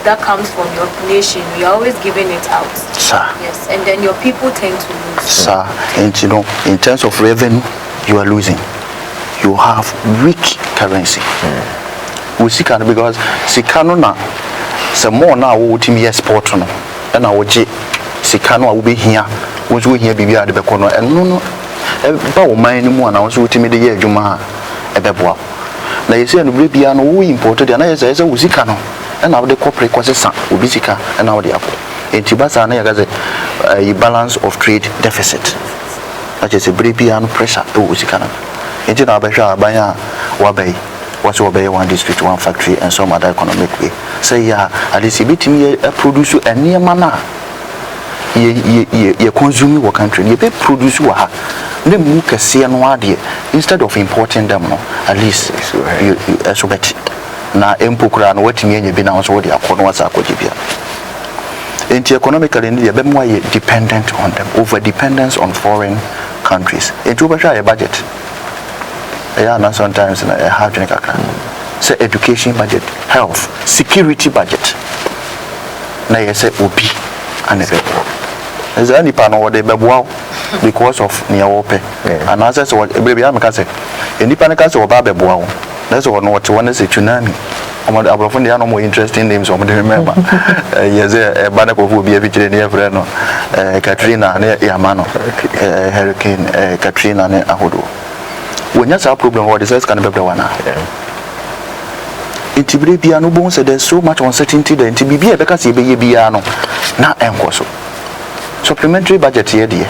that comes from your nation, you're always giving it out. Sir. Yes, and then your people tend to lose. Sir, and in terms of revenue, you are losing. You have weak currency. We see because Sikano na some more now what me export no and I would Sikano will be here. Once we hear Bibia de Becono and no about my anymore now so to me the year Juma a beboa. Now you see and Bibiano we imported and I say Sikano and now the corporate was a son Ubisika and now the apple. In Tibasa has a balance of trade deficit. That is a Bibiano pressure to Usikana. In Jinabasha Baya Wabe. What's obey one district, one factory, and some other economic way. Say, yeah, at least a bit me produce a near manner. Ye consume your country, you pay produce you are. Then mook a sea and wadi instead of importing them, no, at least you so bet. Now, Empukra and waiting in your binance or the Akonwasa Kojibia. Into economically, India, be dependent on them, over dependence on foreign countries. Into a budget. Yeah, sometimes I have to say education budget, health, security budget. Now you say OP and a there's any panel what they wow because of near open. And as I said, what baby I'm say, independent case or baby wow. That's what what one is a tsunami. I'm not more interesting names I'm remember. Yes, a banner will be a vegetarian friend, Katrina, Yamano, Hurricane Katrina, and Ahudu. When you have a problem, what is this kind of one? In Tibia, no bones, there's so much uncertainty that in Tibia, because you be piano, not encoso. Supplementary budget here, dear.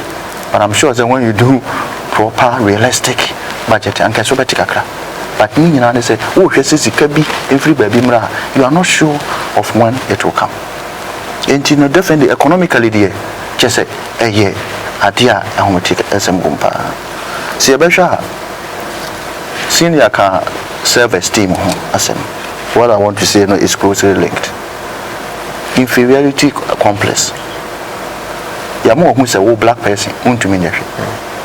But I'm sure that when you do proper, realistic budget, and Kasobatica, but me and I say, oh, yes, it could be every baby, you are not sure of when it will come. And you know, definitely economically, dear, just say, a year, a dear, I want to take SM Gumpa. See a better. Senior can serve esteem as what I want to say no, is closely linked. Inferiority complex. You are more who say oh black person to me.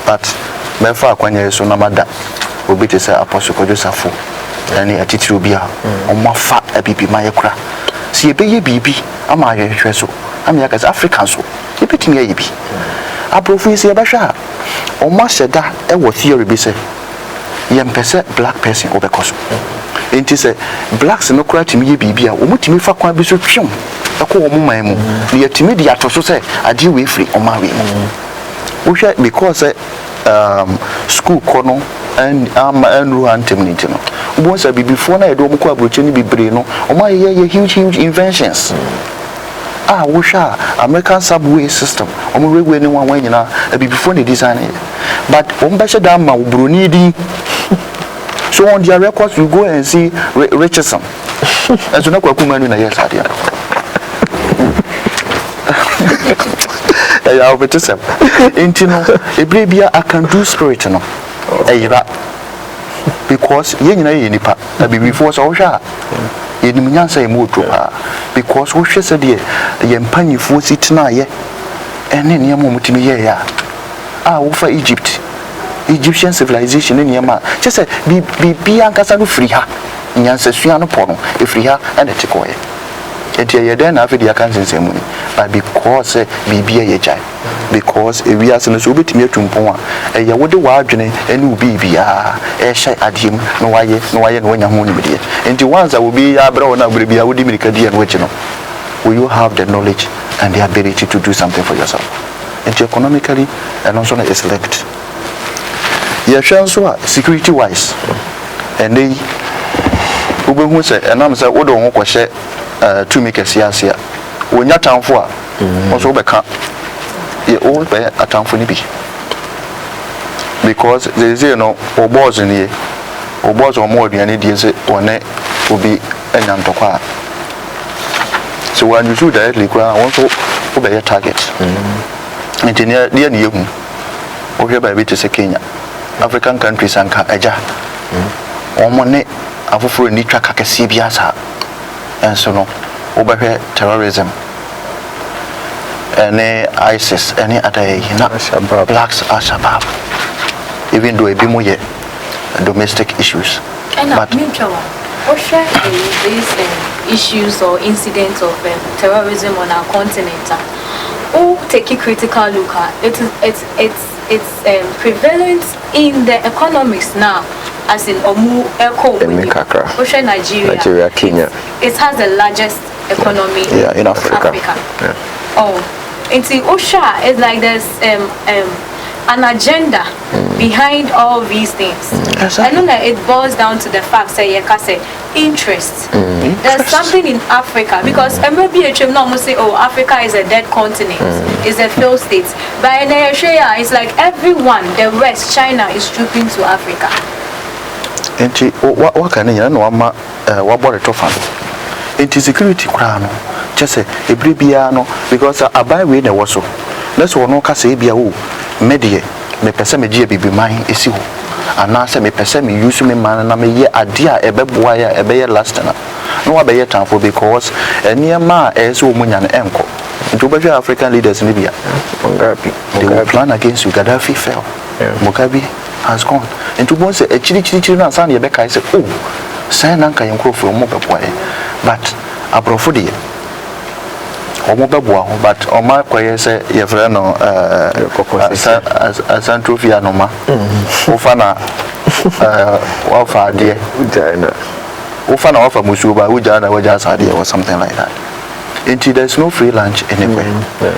But my father when you so namada will be to say apostle Joseph and a teacher will be on my fat a baby my cra. See a baby, am I a so? I'm like as African so. You put me a baby. I profess a basha. Or master that a theory be said. Yam black person over cost. And it is a blacks no cry to me, baby. Umutimi for quite be so chum. A call my moon. The timid to say, I deal with free or marry. Because school corner and Andrew Antimino. Once I be before I don't quite be brino, or my huge inventions. Ah, American subway system. Railway anyone when you know, before the design it. But Dama Brunidi. So on their records, you go and see Richardson. As you know, Kuman in a yes, I have it to say. Intino, a baby, I can do spirit, no. Because you know, I be before so sharp. You didn't say more to her. Because what she said, the Yampani force it now, and then your moment to me, yeah. Ah, for Egypt. Egyptian civilization in Yama. Just say, be Bianca free her. Yansa Suano Pono, a free her and a tekoe. And you then have the accounting ceremony. But because be a child. Because if we are in a subit near Tumpoma, and you would the wardrobe and you be a shy at him, no, I know when you're home. And the ones that will be a brown, will be a woody make a dear, which you know. Will you have the knowledge and the ability to do something for yourself? And economically, and also is linked. Your chance security wise, and they who say, and I'm saying, Odo won't share to make a siasia. When you're town for also become you all pay a town for Nibi because there is no or boss in here or boss or more than any say one will be a Nantoka. So when you shoot directly, I want to obey a target. And near you, or here by British Kenya. African countries and Kaja. Omone, Afu Nitra Kakasibiasa, and so no, over here terrorism, any ISIS, any other blacks are Shabab, even though a bimoye domestic issues. But mutual, what share this issues or incidents of terrorism on our continent, who take a critical look at it's prevalent in the economics now, as in Omu Echo Nigeria, Kenya. It has the largest economy in Africa. Yeah. Oh, and see, OSHA is like there's an agenda behind all these things. I know that it boils down to the fact that you can say interest. There's something in Africa because MBHM normally say, oh, Africa is a dead continent, is a failed state. But in Nigeria, it's like everyone, the West, China is trooping to Africa. And what can you know? What bought it off? It is security crown. Just say a bribiano because I buy with the wasso. Let's one no case be a media. Me pese me gie bibi man esi ho anase me pese me use me man na me ye ade a ebeboa ya ebeye last na no wa beye time for because eniema ese o munya na enko nti obehwe African leaders ni bia they will plan against you. Gaddafi fell, Mugabe has gone nti bon se chiri na san ye be kai se oh sai na nka yenkrofo mo beboa but abrofo de omo beboa ho but oma kwaye se ye frɛ no Santropia no ma ofa na wafa de ofa na wafa musu ba uja na waja sade or something like that. Until there's no free lunch anywhere.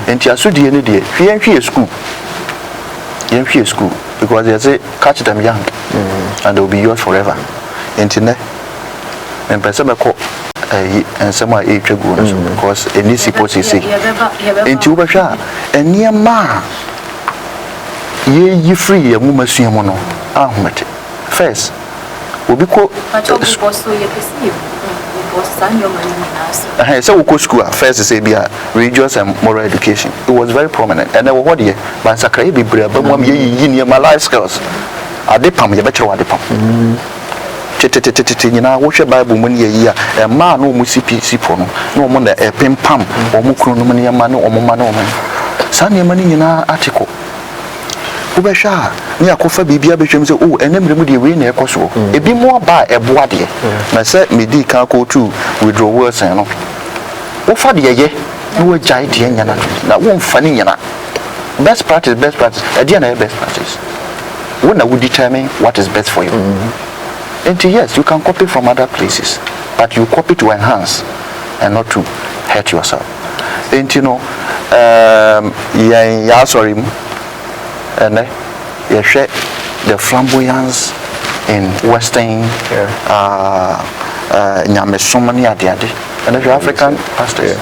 Until asudi any day hwe school because they say catch them young and they will be yours forever. Until ne and person be call and some are because any suppose you say into Basha and near ma ye free a woman see him no ahumete first will be called so we go school first to say be religious and moral education. It was very prominent and then what year but sakra be brave but mom ye near my life skills adepam ye better adepam nyina wo hwe bible mu ne yi a ma no mu CPC po no no mo na pempam o mu kru no ne ma no o mo ma no ma sa ne ma ne nyina article wo be hwa ne akofa bibia be hwem se oh enemre mu de we na ekoso ebi mo ba eboa de na se medi kan ko to withdrawal sen no wo fa de ye wo jai de nyana na wo mfa ne nyana best practice e de na best practice when I would determine what is best for you. And yes, you can copy from other places, but you copy to enhance and not to hurt yourself. And you know, sorry, and you share the flamboyance in Western Nyamesomani Adiadi, and the African pastors.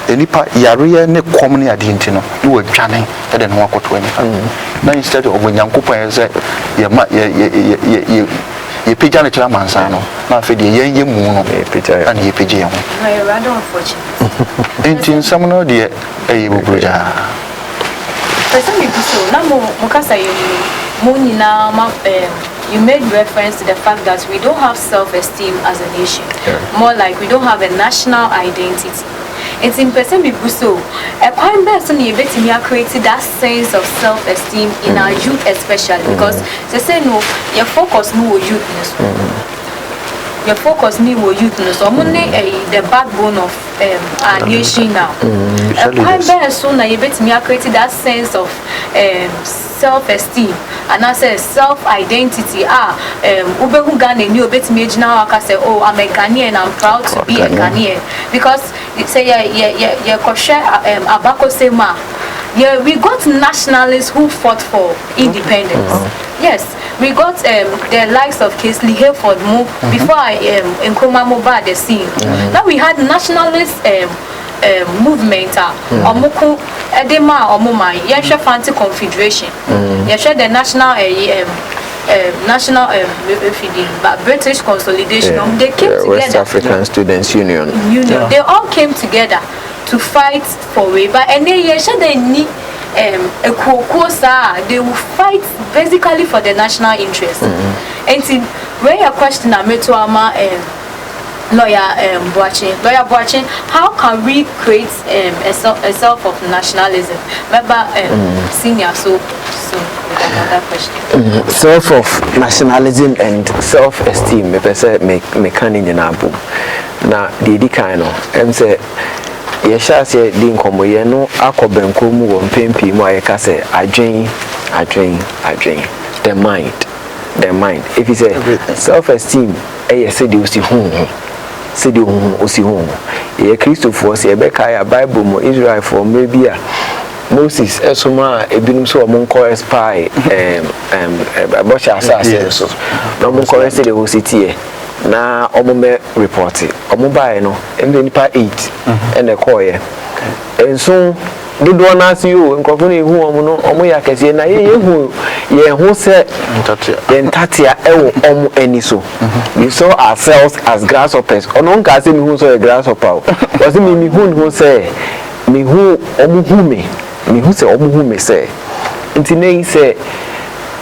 Any part yare ne common identity no you were planning and then walk to any now instead of when yankupa say ye pija na chira mansano na fe de ye mu no pija and ye pija ho na rather unfortunate enti some no de e bubuja person me so na mo kasa ye mo nyina ma you made reference to the fact that we don't have self-esteem as a nation. More like we don't have a national identity. It's in person be so a quite best on you created that sense of self-esteem in our youth especially because they say no your focus no youthness. Your focus me youthness or money the backbone of our nation now. A quite best so now you created that sense of self-esteem and I say self-identity ubehu Ghana ni obetimi ejina aka say oh I'm a Ghanaian, I'm proud to be a Ghanaian because say yeah koshe abako sema yeah we got nationalists who fought for independence. Yes, we got the likes of Kesley Hayford before Nkrumah Mobile the scene. Now we had nationalist movement omuku edema omuma yehwe fancy confederation yehwe the national British consolidation they came together West African Students Union they all came together to fight for way but and then yehwe they need they will fight basically for the national interest and where your question ametuama Lawyer Boachin, how can we create a self of nationalism? Remember, senior so that question. Self of nationalism and self-esteem. Me pese me kani nyina abom. Na di kan no em se ye sha se di nkomo ye no akobenko mu wo mpempi mu aye ka se adwen the mind. If you say self-esteem eh say di osi hu osi hu ye Christopher say be kai Bible mo Israel for maybe a Moses esoma ebinum so omon ko spy abosha assassin so no mon ko say the whole city na omo report omo buy no embe nipa 8 and the koye enso dodo na see you nkofo na ehu omo no omo ya kese na ye hu se entatia ewo omo ani so we saw ourselves as grasshoppers ono nka say me hu so grasshopper was me hu say me hu omo hu me say omo hu me say nti nei say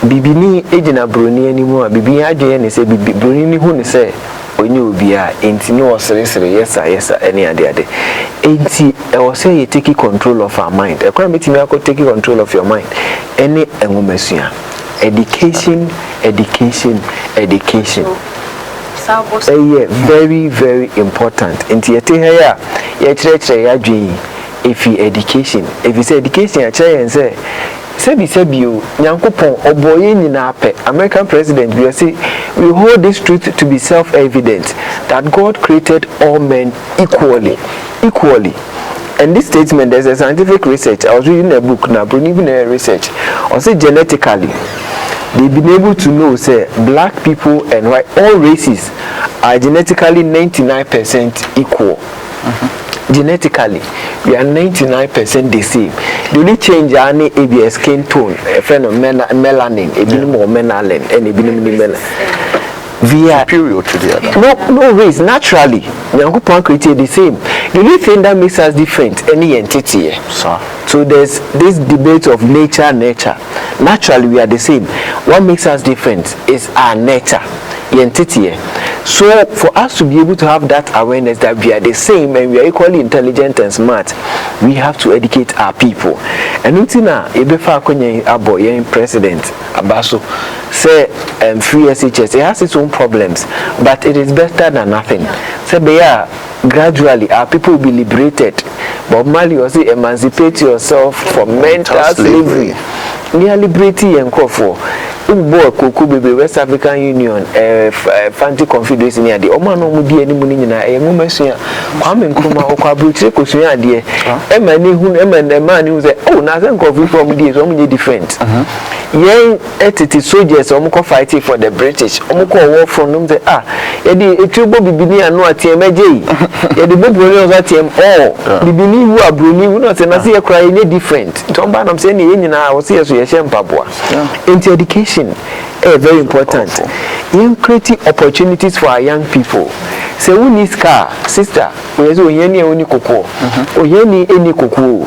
bibini ejina broni animu a bibi adwen ne say bibi broni ni hu ne say onye obi a enti no osere yes any ade enti e was say you take control of our mind e kwa metimi akọ take control of your mind any enwomesua education very very important enti yete here ya kire ya dwen if education if you say education a kire yen say sebi o nyankopon oboye nyina ape American president we say we hold this truth to be self-evident that God created all men equally and this statement there's a scientific research I was reading a book now even a research or say genetically they've been able to know say black people and white all races are genetically 99% equal. Genetically, we are 99% the same. The only change is any skin tone, a phenomenon melanin, a bit more melanin, and a bit melanin. We are superior to the other. No race. Naturally, we are created the same. The only thing that makes us different, any entity. So there's this debate of nature. Naturally, we are the same. What makes us different is our nature, the entity. So for us to be able to have that awareness that we are the same and we are equally intelligent and smart, we have to educate our people. And utina ebefa kwenye abo yen president Abaso say free SHS it has its own problems, but it is better than nothing. Say gradually our people will be liberated. Bob Marley was say emancipate yourself from mental slavery. Near liberty and call for Ubo Kukube West African Union Fanti Confederation near the Omano Mudi and Munina a Mumesia Kwame Nkrumah Okwabuchi Kosuya dear a man who said oh nothing coffee from this only different yen entity soldiers omko fighting for the British omko war from them say yedi etubo bibini anu atiemeje yedi boboni oza tiem bibini wu abroni wu no say na say e cry any different tomba nam say ni nyina wo say so ye shempaboa into education very important in creating opportunities for our young people. Say we need car sister we say oyeni oni kokko oyeni eni kokko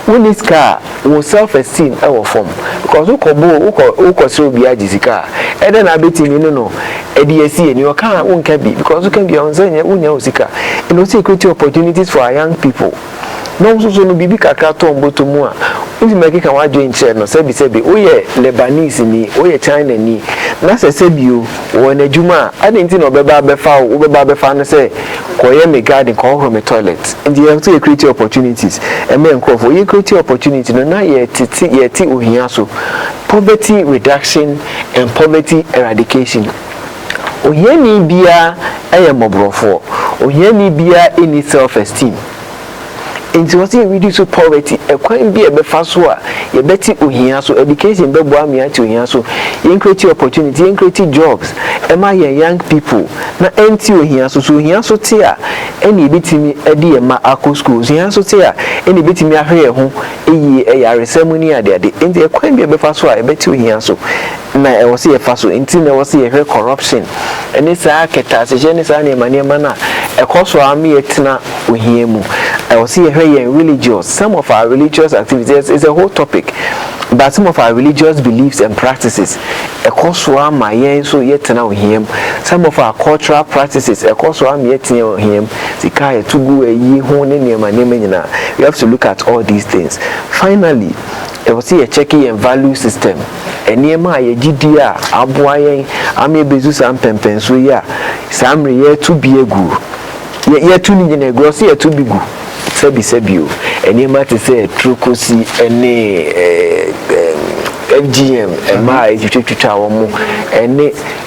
we need car we self-esteem our form because uko so bi ajisika e den abetini no e dey esi eni o kan wonka bi because you can be on say unya osika and also create opportunities for our young people. No so no bibi kakra tombo to mu a nti make kan wa join share no sebi oye Lebanese ni oye China ni na sebi o won adwuma ade nti no beba befa no say koye me garden ko ho me toilet and you have to create opportunities and men call for you create opportunity no na ye ti ohia so poverty reduction and poverty eradication ohia bia mobrofo ohia bia any self-esteem. Into what you reduce poverty, a quite be a befasua, a betty uhia so education bebo me to here so create opportunity, create jobs. Am I young people? Na empty here so here so tia any bit me a ma ako schools here so tia any bit me a here home a ceremony a day into a quite be a befasua, a betty here so. Na I was here faso inti na was here corruption and it's a ketas genesis and mana a course for me etina uhiemu. I was here religious. Some of our religious activities is a whole topic, but some of our religious beliefs and practices a course for my so yet now him. Some of our cultural practices a course for me yet now him. Sikaya to go a ye hone near my name. You have to look at all these things. Finally, was see a checking and value system. And near my GDA, Abuaye, Ame Bezus and Pempensu, ya, Samri, ye to be a goo. Ye tuning in a gross year to be good. Sebi, and you might say Trucosi, and FGM, and my Chichawamu, and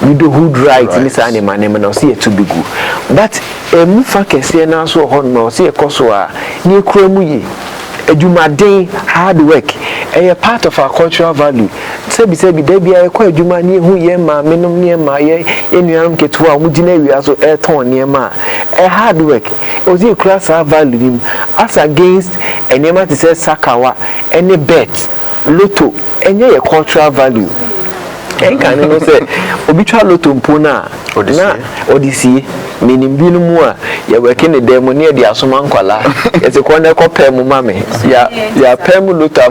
widowhood rights in this animal, and I'll see it to be good. But a Mufaka say now so hon, or see a Kosoa, near Kremui, a Jumaday hard work, a part of our cultural value. Sebi, there be a quite Jumani who yema, menum near my Yam Ketua, Mujine, also air ton near ma. A hard work, was you class our value as against a name that says Sakawa, any bet, Lotto, any a cultural value. And can you say, Obitra Lotto Mpona, Odyssey, meaning Binumua, you're working a demo near the Asumankwala, it's a corner called Pemu Mame, yeah, Pemu Lotto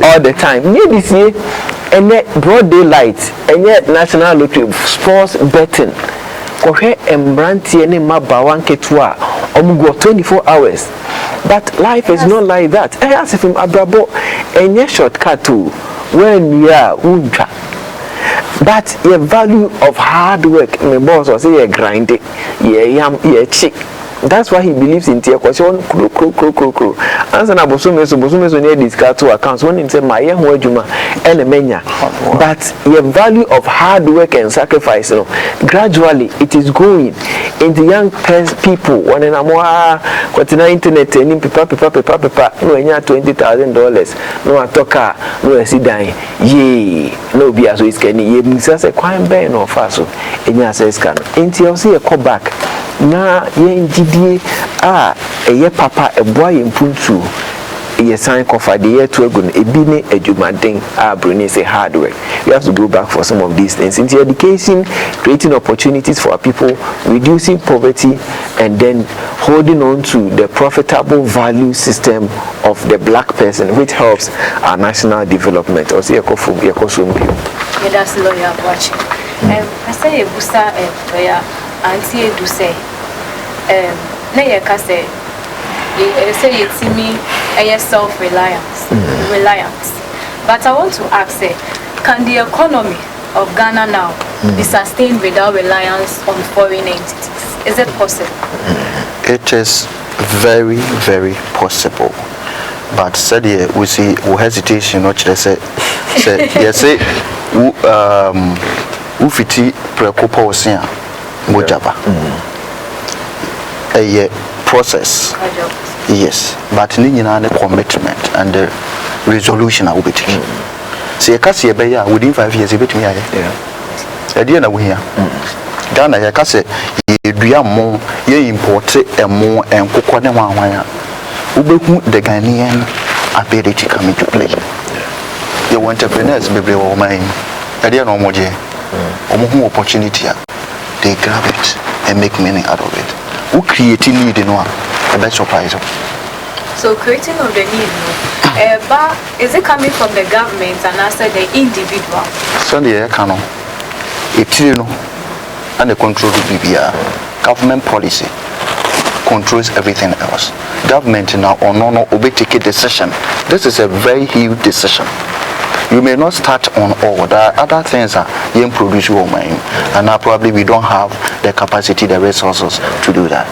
all the time. Near this year, and yet broad daylight, and yet national lottery, sports betting. Kohe Embranti any Mabawan Ketua, Omugo 24 hours. But life is not like that. I ask him Abrabo and your shortcut too when we are untra. But your value of hard work, my boss was say grind it, ye chick. That's why he believes in tear question crow. Answer na bosume so near discard to accounts when him say my juma and a menya. But your value of hard work and sacrifice, you know, gradually it is going into young people when in a more continent internet and paper no enya $20,000 no atoka no si dan ye no be as is can ye misa say kwan ben no faso enya says can into you see a call back na ye ngidie eye papa eboa ye mpuntu ye sign cover the year to agun ebi ne adwumaden bruni say hard work. We have to go back for some of these things into education, creating opportunities for our people, reducing poverty, and then holding on to the profitable value system of the black person, which helps our national development. Or see that's lawyer watching. I say a busa lawyer auntie do say na ye ka say it's me a self-reliance. But I want to ask, can the economy of Ghana now be sustained without reliance on foreign entities? Is it possible? It is very, very possible. But said we see hesitation, not just say yes, ufiti preocupa osia mojaba. A process. Yes, but ni nyina na commitment and the resolution I will be taking. See, a case within 5 years, you bet me. Yeah, a dear na we here. Ghana, ya case, you do more, ye import a more and cocoa wire. Ubeku the Ghanaian ability come into play. Your entrepreneurs, baby, or mine, a dear no more, or opportunity, they grab it and make money out of it. Who create need in one? The best surprise. So creating of the need, but is it coming from the government and also the individual? Sunday, canon. It's you know, and the control of BBR. Government policy controls everything else. Government now or no obey take a decision. This is a very huge decision. You may not start on all. There are other things that you produce your mind, and now probably we don't have the capacity, the resources to do that.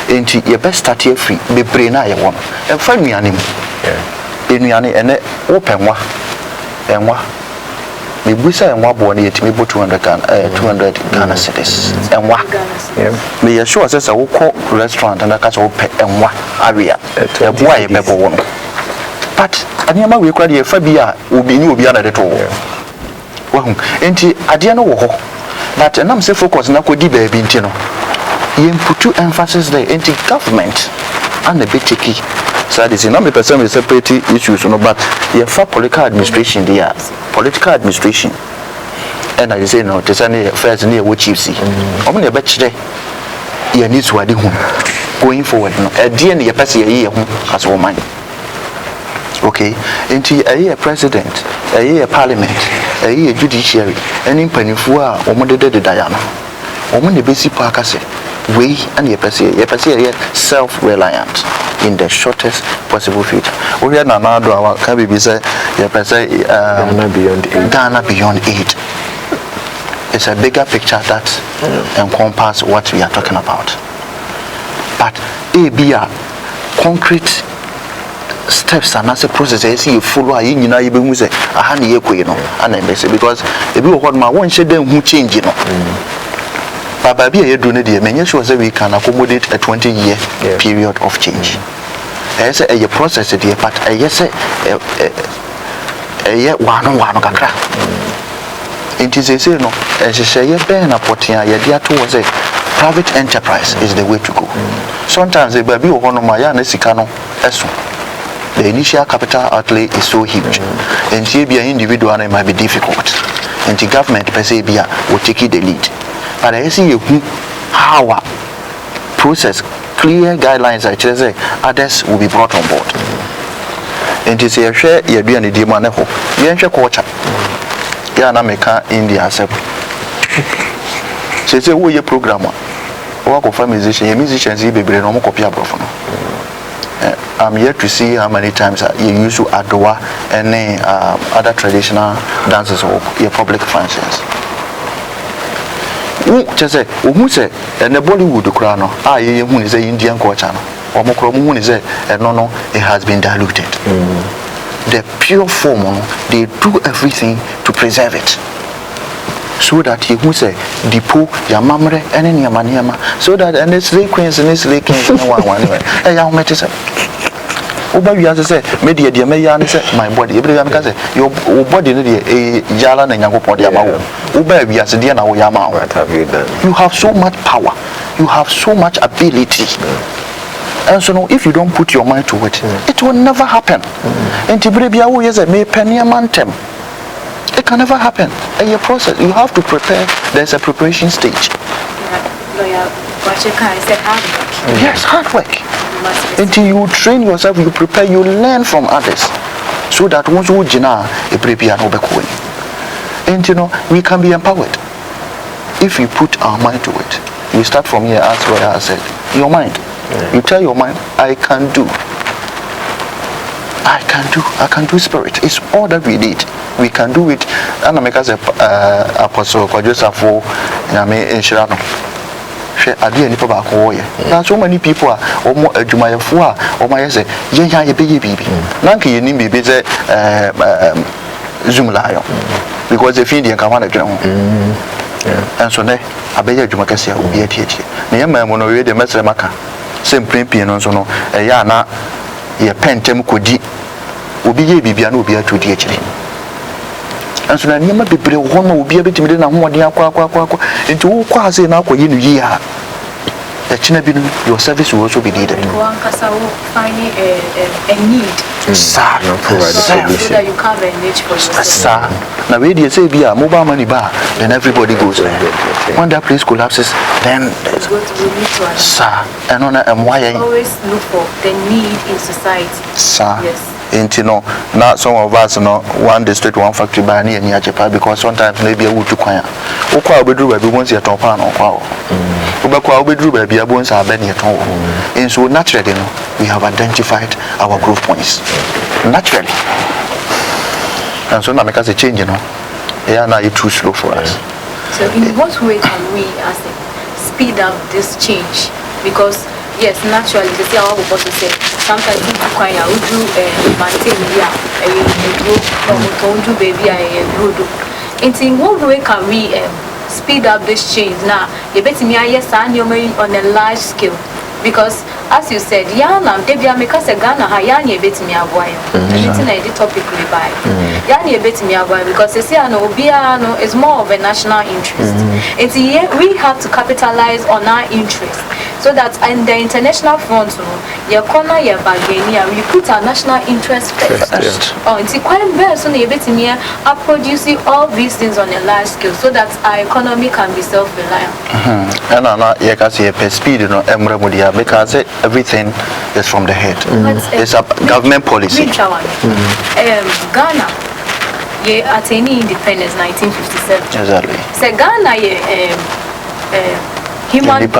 And you best start here free. Be brain I want. And find me animal. In me and open wa and wa. Me busa and wa born yet me bo 200 Ghana cedis and wa. Me assure says I will call restaurant and I catch open and wa area. Why people want. But anyama we call the Fabia will be new beyond the tour. Well, ain't I no wo. But I'm say focus na ko di baby ntino. You put emphasis there into government and the big key. So this is not me person with separate issues, no, but you for political administration there. Political administration. And I say no, this any affairs near what you see. I'm in a batch there. You need to adi going forward. No, at the end, you pass a year as woman. Okay, into a year president, a year parliament, a year judiciary, and in Penifua, or Monday the Diana, or when the basic park, I say, we and your self-reliant in the shortest possible future. We are now do our can be say Ghana beyond aid. It's a bigger picture that encompasses what we are talking about. But a concrete steps and as a process I see you follow you know you be say aha na yekwe no and embassy because e be what ma won hye dem hu change no baba bi e do ne de menye sure say we can accommodate a 20-year period of change say a process de but say wano kakra it is say no hye ben na potia ye dia to say private enterprise is the way to go. Sometimes the baby wo no ma ya na sika no eso. The initial capital outlay is so huge. And here be an individual and it might be difficult. And the government per se be will take the lead. But I see how process clear guidelines actually say others will be brought on board. And to say share you be an demand ho. You share culture. Ya na meka India sep. Say wo ye programmer. Work of musician, musicians be no mo copy abroad no. I'm yet to see how many times you use to adore any other traditional dances or your public functions. Just say, who say, and the Bollywood crown, who is the Indian culture, or Mokromu is no, it has been diluted. The pure form, they do everything to preserve it. So that he who say Dipo, Yamamre, and any Yamaniama, so that and it's lake queens and it's lake kings and one a young metis. Oba you say, media dear Mayan say, my body, everyone can say, your body a Yalan and Yango Podiama. Oba, we are Diana Yama. What have you done? You have so much power, you have so much ability. And so now, if you don't put your mind to it, it will never happen. And Tibrebia, who is a may penny mantem. It can never happen. In your process, you have to prepare. There's a preparation stage. Yes, hard work. Until you train yourself, you prepare, you learn from others. So that once you jina, you prepare no back. And you know, we can be empowered. If we put our mind to it. We start from here, as where I said. Your mind. You tell your mind, I can do. I can do spirit. It's all that we need. We can do it. And I make us apostle Joseph in Shirano. There are so many people or more Jumayafua or my say, yeah, baby. Nanki you be busy Zoom lion because the Indian can want to go. And so ne abeya Jumakasia will be a teacher. Near mono the Messamaka. Same print on so no a yana ye pentem kodi. Obi ye bibia na obi atu di akire anso na niam bebre ho no obi abetimi na ho ode akwa enti wo kwa ase na akwa yi no yi ha the china bi your service will also be needed. One kasa will find a need sir so that you cover a niche for yourself. Sir na we dey say bi a mobile money bar then everybody goes when that place collapses then it's going to need to sir and on why always look for the need in society. Sir yes. You know, not some of us, one district, one factory by any Japan because sometimes maybe a wood to choir. Okwa be drew by once your top pan or wow. Ubakwa be drew by a bones are benny at all. And so naturally, we have identified our growth points. Naturally. And so now make us a change, they are now too slow for us. So in what way can we as speed up this change? Because yes, naturally, the thing I was to say, sometimes you require to maintain a baby, in what way can we speed up this change? Now, you bet me, yes, on a large scale. Because, as you said, Yana, Debia make us a Ghana, Hayani bet me a boy. Anything I did topic we buy. Yani bet me a boy because the Siano Biano is more of a national interest. It's here we have to capitalize on our interest. So that in the international front, your corner, your bargaining, we put our national interest first. Oh, it's quite very soon a bit me are producing all these things on a large scale so that our economy can be self-reliant. And I'm not yet as a speed, because everything is from the head. It's a government policy. Ghana, attaining independence 1957. Exactly. So Ghana, human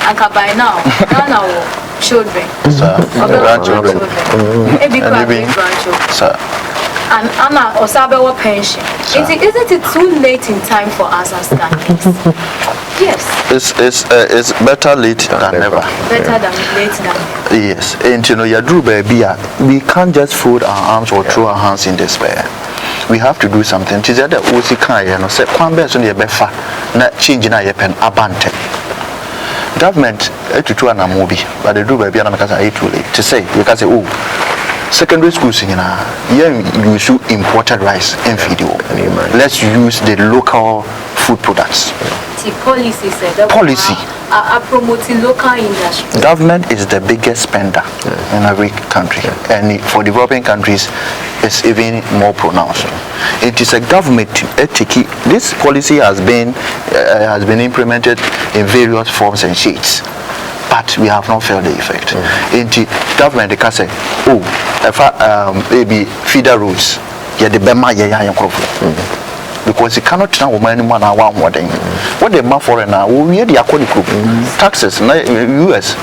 and by now, our children, grandchildren, maybe grandchildren. Sir. And Anna Osabewa pension. Isn't it too late in time for us as Ghanaians? Yes. It's better late than never. Better than late than never. Yes. And you know, we can't just fold our arms or throw our hands in despair. We have to do something. It is that we can, you know, say, "Kwambe suni ebefa na change na yepen abante." Government to an movie, but they do baby and make too late to say. You can say, "Oh, secondary schools in you should imported rice and feed you. Let's use the local food products." Policy are promoting local industry. Government is the biggest spender in every country, and for developing countries it's even more pronounced. It is a government ethic. This policy has been implemented in various forms and shades, but we have not felt the effect. In the government, they can say, "Oh, maybe feeder roads, yeah, the bema because you cannot tell woman anymore now one more thing. What the man for now? We are the according taxes in the US,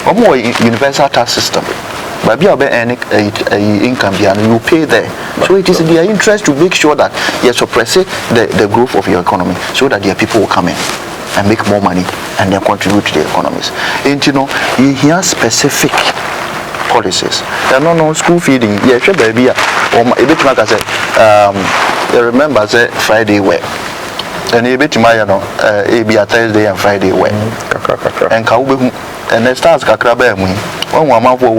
or more universal tax system. But be any income and you pay there. So it is in their interest to make sure that you suppress the growth of your economy, so that their people will come in and make more money and then contribute to the economies. And you know, you hear specific policies. No school feeding. Yeah, sure, baby. Or a bit like I said, you remember say Friday wear. And a bit my be a Thursday and Friday wear. And Kaube and the stars Kakrabe me. One woman for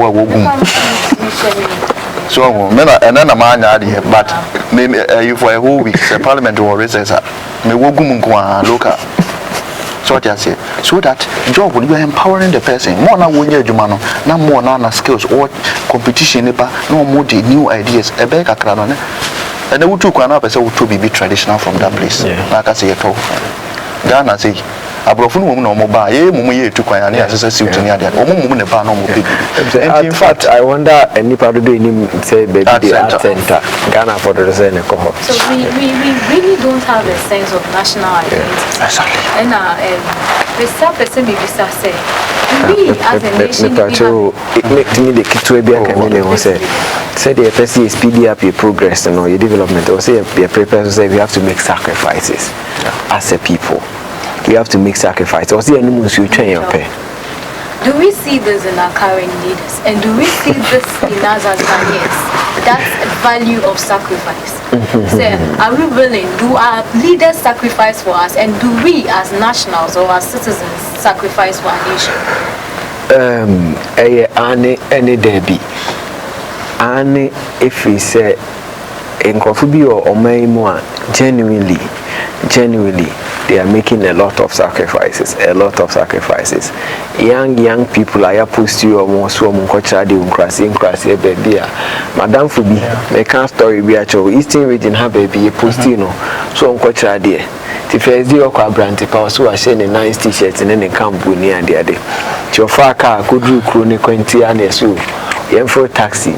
so and then a man here, but maybe you for a whole week, the parliament will recess. Me wogum local. So what I say, so that job will be empowering the person. More now when you're Jumano, now more now skills or competition, no more the new ideas. A beg a crown, and they would took one up as to be traditional from that place. Like I say, at all. Ghana say, a broken woman or mobile, Mummy to Quayani as a suit in the other, or Mummy the Pano. In fact, I wonder any part of the say, baby, the center, Ghana for the Zen cohort. So we really don't have a sense of national identity. And the person be say, we as a nation, it makes me the key to a beer community was said the FSC is speeding up your progress and your development, or say be prepared to say we have to make sacrifices as a people. We have to make sacrifices. Or see any moves you train your pay. Do we see this in our current leaders? And do we see this in us as Ghanaians? That value of sacrifice. So, are we willing? Do our leaders sacrifice for us? And do we as nationals or as citizens sacrifice for our nation? Any Debbie. And if we say in Kofubi or Omaimua, genuinely, they are making a lot of sacrifices. Young people are post you or more so Munkocha de Uncrasi, baby. Madame Fubi, they can't story be at your Eastern region, have baby, postino, so Uncocha dear. The first day of Branty Power, so I send a nice t shirts and then a camp near the other. To your far car, could do crony quinty and a sou. For taxi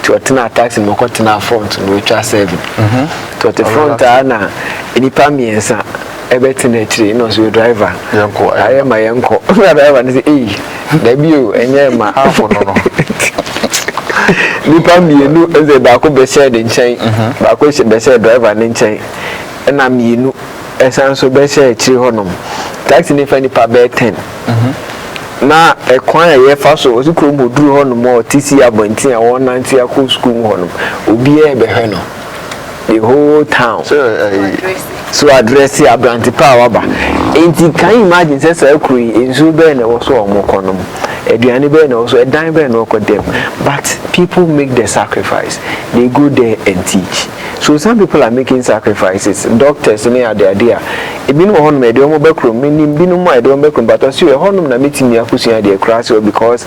to a taxi, Mocotina front, which are 7. To the front, Anna, any Pamiensa. Ebetinetri, no, so driver. I am my uncle. Driver is debut, and my half on. Nipa me no as a back be said in chain, back be said driver in chain. And I'm you as answer be said 3 honum. Taxi if any pa be 10. Na a kwan ye fa so osi krom oduru ho no mo TC abontin a 190 akọ school ho no obi e be hwe no the whole town so address ya branti power ba enti can you imagine say kuri enzu be na wo so omoko no eduane be na wo so edan be na wo dem but people make the sacrifice, they go there and teach. So some people are making sacrifices. Doctors and they are there. It means one may do more backroom, meaning binu more do backroom, but also a honum na meeting ya kusia the class because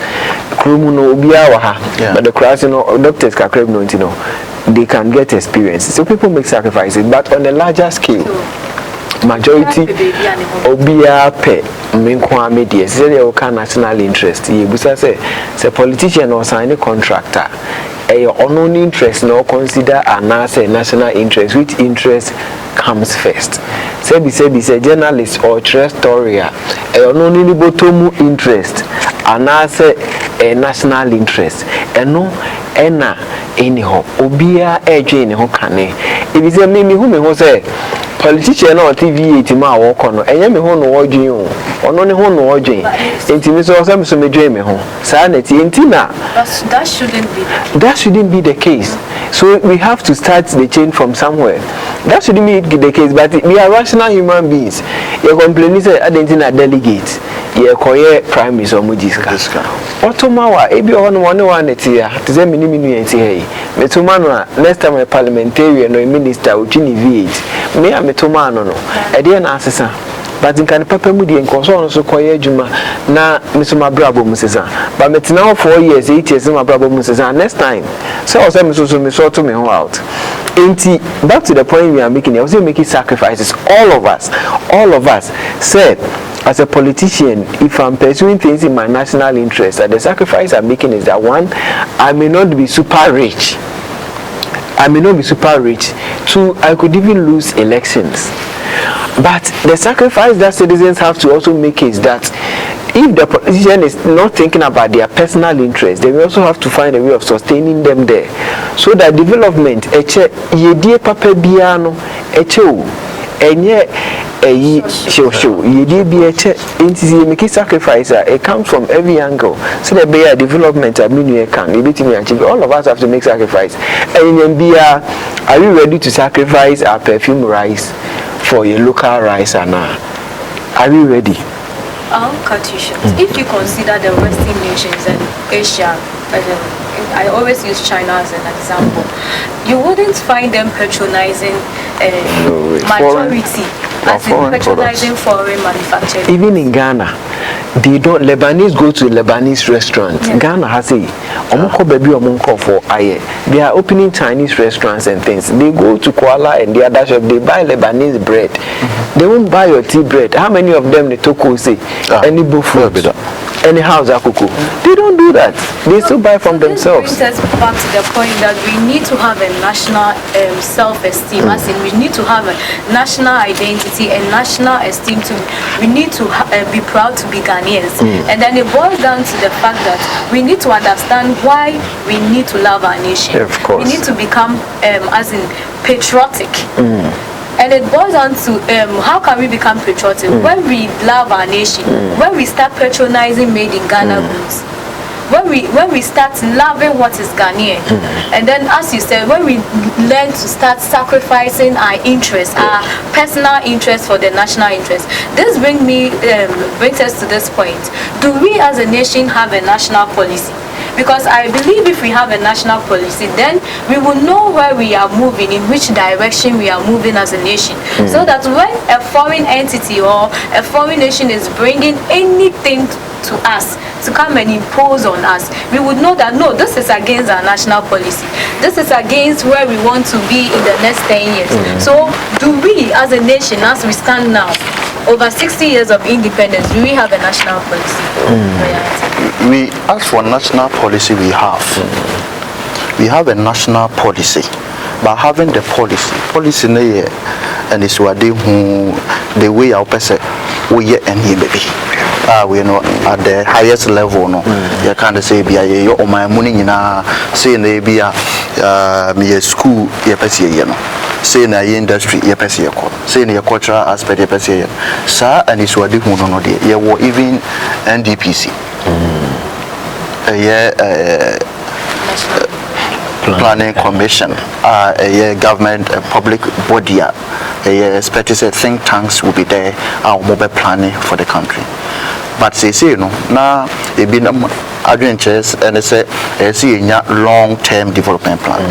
krumuno ubiawa but the class doctors can crave no they can get experience. So people make sacrifices, but on a larger scale. Majority obia pe menkwa media say they can national interest. You say say politician or sign a contractor unknown interest no consider and as a national interest. Which interest comes first? Say journalist or story unknown bottom interest and as a national interest and no ena anyhow obia edge in ho kane if you say me who me ho say politician or TV ma work on enye me ho no odwen o ono ne ho no odwen enti me so me dwen me ho sa na ti enti na that shouldn't be the case. So we have to start the change from somewhere. That shouldn't be the case, but we are rational human beings. You complain say identity delegate ye koye prime minister omujiska otomawa ebi one etia to say minimum enti hey metoma no next time a parliamentarian or a minister utini v8 me a metoma no e dey na asesa but in kan papa mu die nkonso no so koye adwuma na mesoma brabo mu sesa but metina 4 years 8 years ma brabo mu sesa next time so I say me so to me out enti back to the point we are making. I was making sacrifices. All of us said as a politician, if I'm pursuing things in my national interest, the sacrifice I'm making is that one, I may not be super rich. Two, I could even lose elections. But the sacrifice that citizens have to also make is that if the politician is not thinking about their personal interest, they will also have to find a way of sustaining them there. So that development, yedie papa biano, enye show yedie bi enti make sacrifice it comes from every angle. So that be a development can achieve. All of us have to make sacrifice. And are you ready to sacrifice our perfume rice for your local rice and are we ready? I'll cut you short. If you consider the Western nations and Asia, I always use China as an example, you wouldn't find them patronizing majority, as in patronizing foreign manufacturing. Even in Ghana, they don't. Lebanese go to Lebanese restaurants. Yeah. Ghana has a for they are opening Chinese restaurants and things. They go to Kuala and the other shop. They buy Lebanese bread. Mm-hmm. They won't buy your tea bread. How many of them they took say any buffet, any house akuku? They don't do that. They still buy from themselves. This brings us back to the point that we need to have a national self-esteem. As in, we need to have a national identity and national esteem. We need to be proud to be Ghanaians. And then it boils down to the fact that we need to understand why we need to love our nation. Yeah, of course. We need to become, as in, patriotic. And it boils down to how can we become patriotic? When we love our nation, when we start patronizing made in Ghana goods, when we start loving what is Ghanaian, and then as you said, when we learn to start sacrificing our interests, our personal interests for the national interest. This brings us to this point. Do we as a nation have a national policy? Because I believe if we have a national policy, then we will know where we are moving, in which direction we are moving as a nation. So that when a foreign entity or a foreign nation is bringing anything to us, to come and impose on us, we would know that no, this is against our national policy. This is against where we want to be in the next 10 years. So do we as a nation, as we stand now, over 60 years of independence, do we have a national policy? We, as for national policy, we have a national policy, but having the policy and it's what they the way our person we any baby. We know at the highest level, no. You can't say be a or my money in a say in the be a school, you know. Say in the industry, say in the cultural aspect, sir, and it's what they want to know. You were even NDPC, planning commission, a government, a public body, expected think tanks will be there, our mobile planning for the country. But say you know now it been adventures and they say a long-term development plan.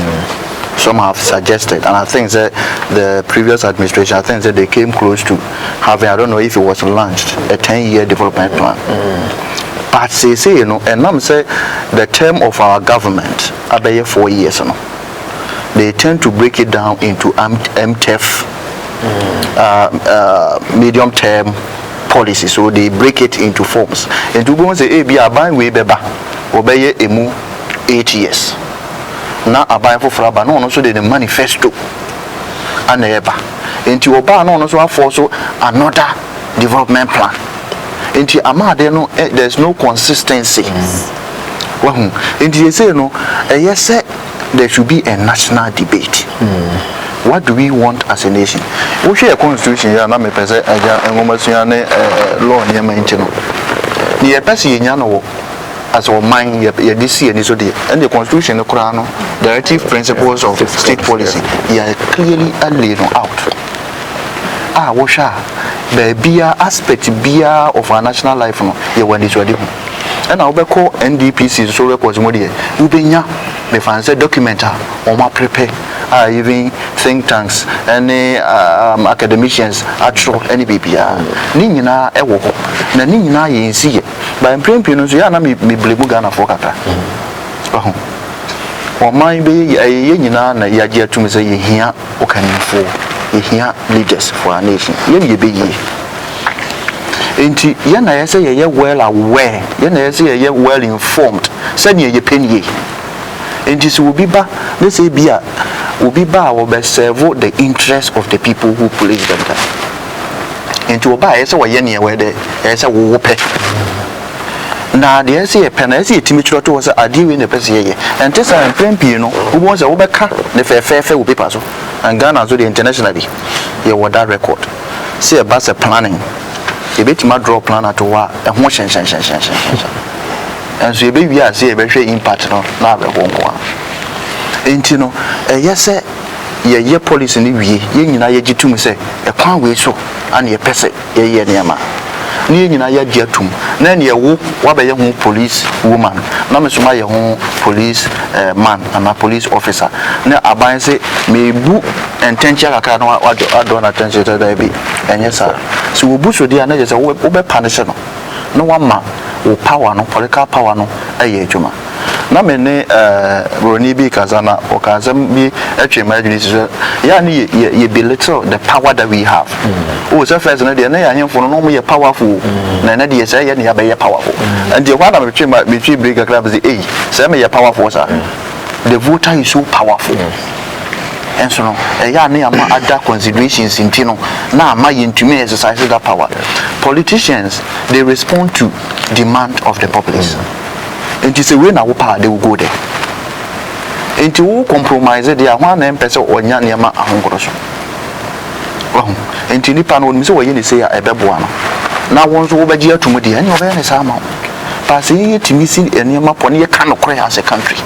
Some have suggested, and I think that the previous administration, I think that they came close to having, I don't know if it was launched, a 10-year development plan. But say you know, and I'm say the term of our government about 4 years, you know, they tend to break it down into MTEF, medium term policy. So they break it into forms. And to go and say, hey, be a buying way beba, obey emu 8 years. na aban foforo aba no no so de manifesto ana eba enti oba no no so afọ so another development plan enti amade no there's no consistency wahu enti you say no yes there should be a national debate. What do we want as a nation? We share a constitution ya na me pese aja enwomasua ne law ne ma nti no ne pese yenya no as a mind ye this year so the and the constitution no kura no directive principles of state policy are clearly laid out. Wo sha be bia aspect bia of our national life no ye wani so de ho and I call NDPC so records mo de we benya me fancy document o ma prepare even think tanks any academicians atro any bibia ni nyina e wo ho na ni nyina ye nsi ye ba mprempio no so ya na me blemu Ghana for kaka o man be ye nyina na ya je atum say ye hia okanifo ye hia leaders for our nation ye be ye enti ye na ye say ye well aware ye na ye say ye well informed say ye penye enti so obi ba they say bia obi ba wo be serve the interest of the people who place them there enti oba ye say wo ye ne we de ye say wo pe na de ye say ye pe na ye say timi tro to say ade we ne pe say ye enti say plenty no wo won say wo be ka ne fe wo paper so and Ghana so the internationally ye wo that record say about the planning ye betima draw plan at wa e ho shen and so ye be wi ase ye be hwe impact no na be ho nko enti no yes ye policy ni wie ye nyina ye gitum se e kwan we so ana ye pese ye niama ni nyina ye giatum na ne ye wo wa be ye ho police woman na me so ma ye ho police man and police officer na aban se me bu intention aka no ado na attention to that be enye sa so wo bu so dia na je se wo be punish no wa ma wo power no political power no aye adwuma na me ne Broni bi kazana o kazam bi atwe imagine so ya ni ye belittle the power that we have o so first na de na ya hemfo no mo ye powerful na na de say ye na ya be ye powerful and the one me twe big club say eh say me ye powerful sir the voter is so powerful and so no ya na ama other considerations intino na ama yentumi exercise that power. Politicians, they respond to demand of the populace. And you say when our power they will go there. And to compromise it, they are one person or nyama ahongoroso. And to nipa no miso we say a bebuano. Now once over here to mudi any of any sama. Pass it to missing any pony can cry as a country.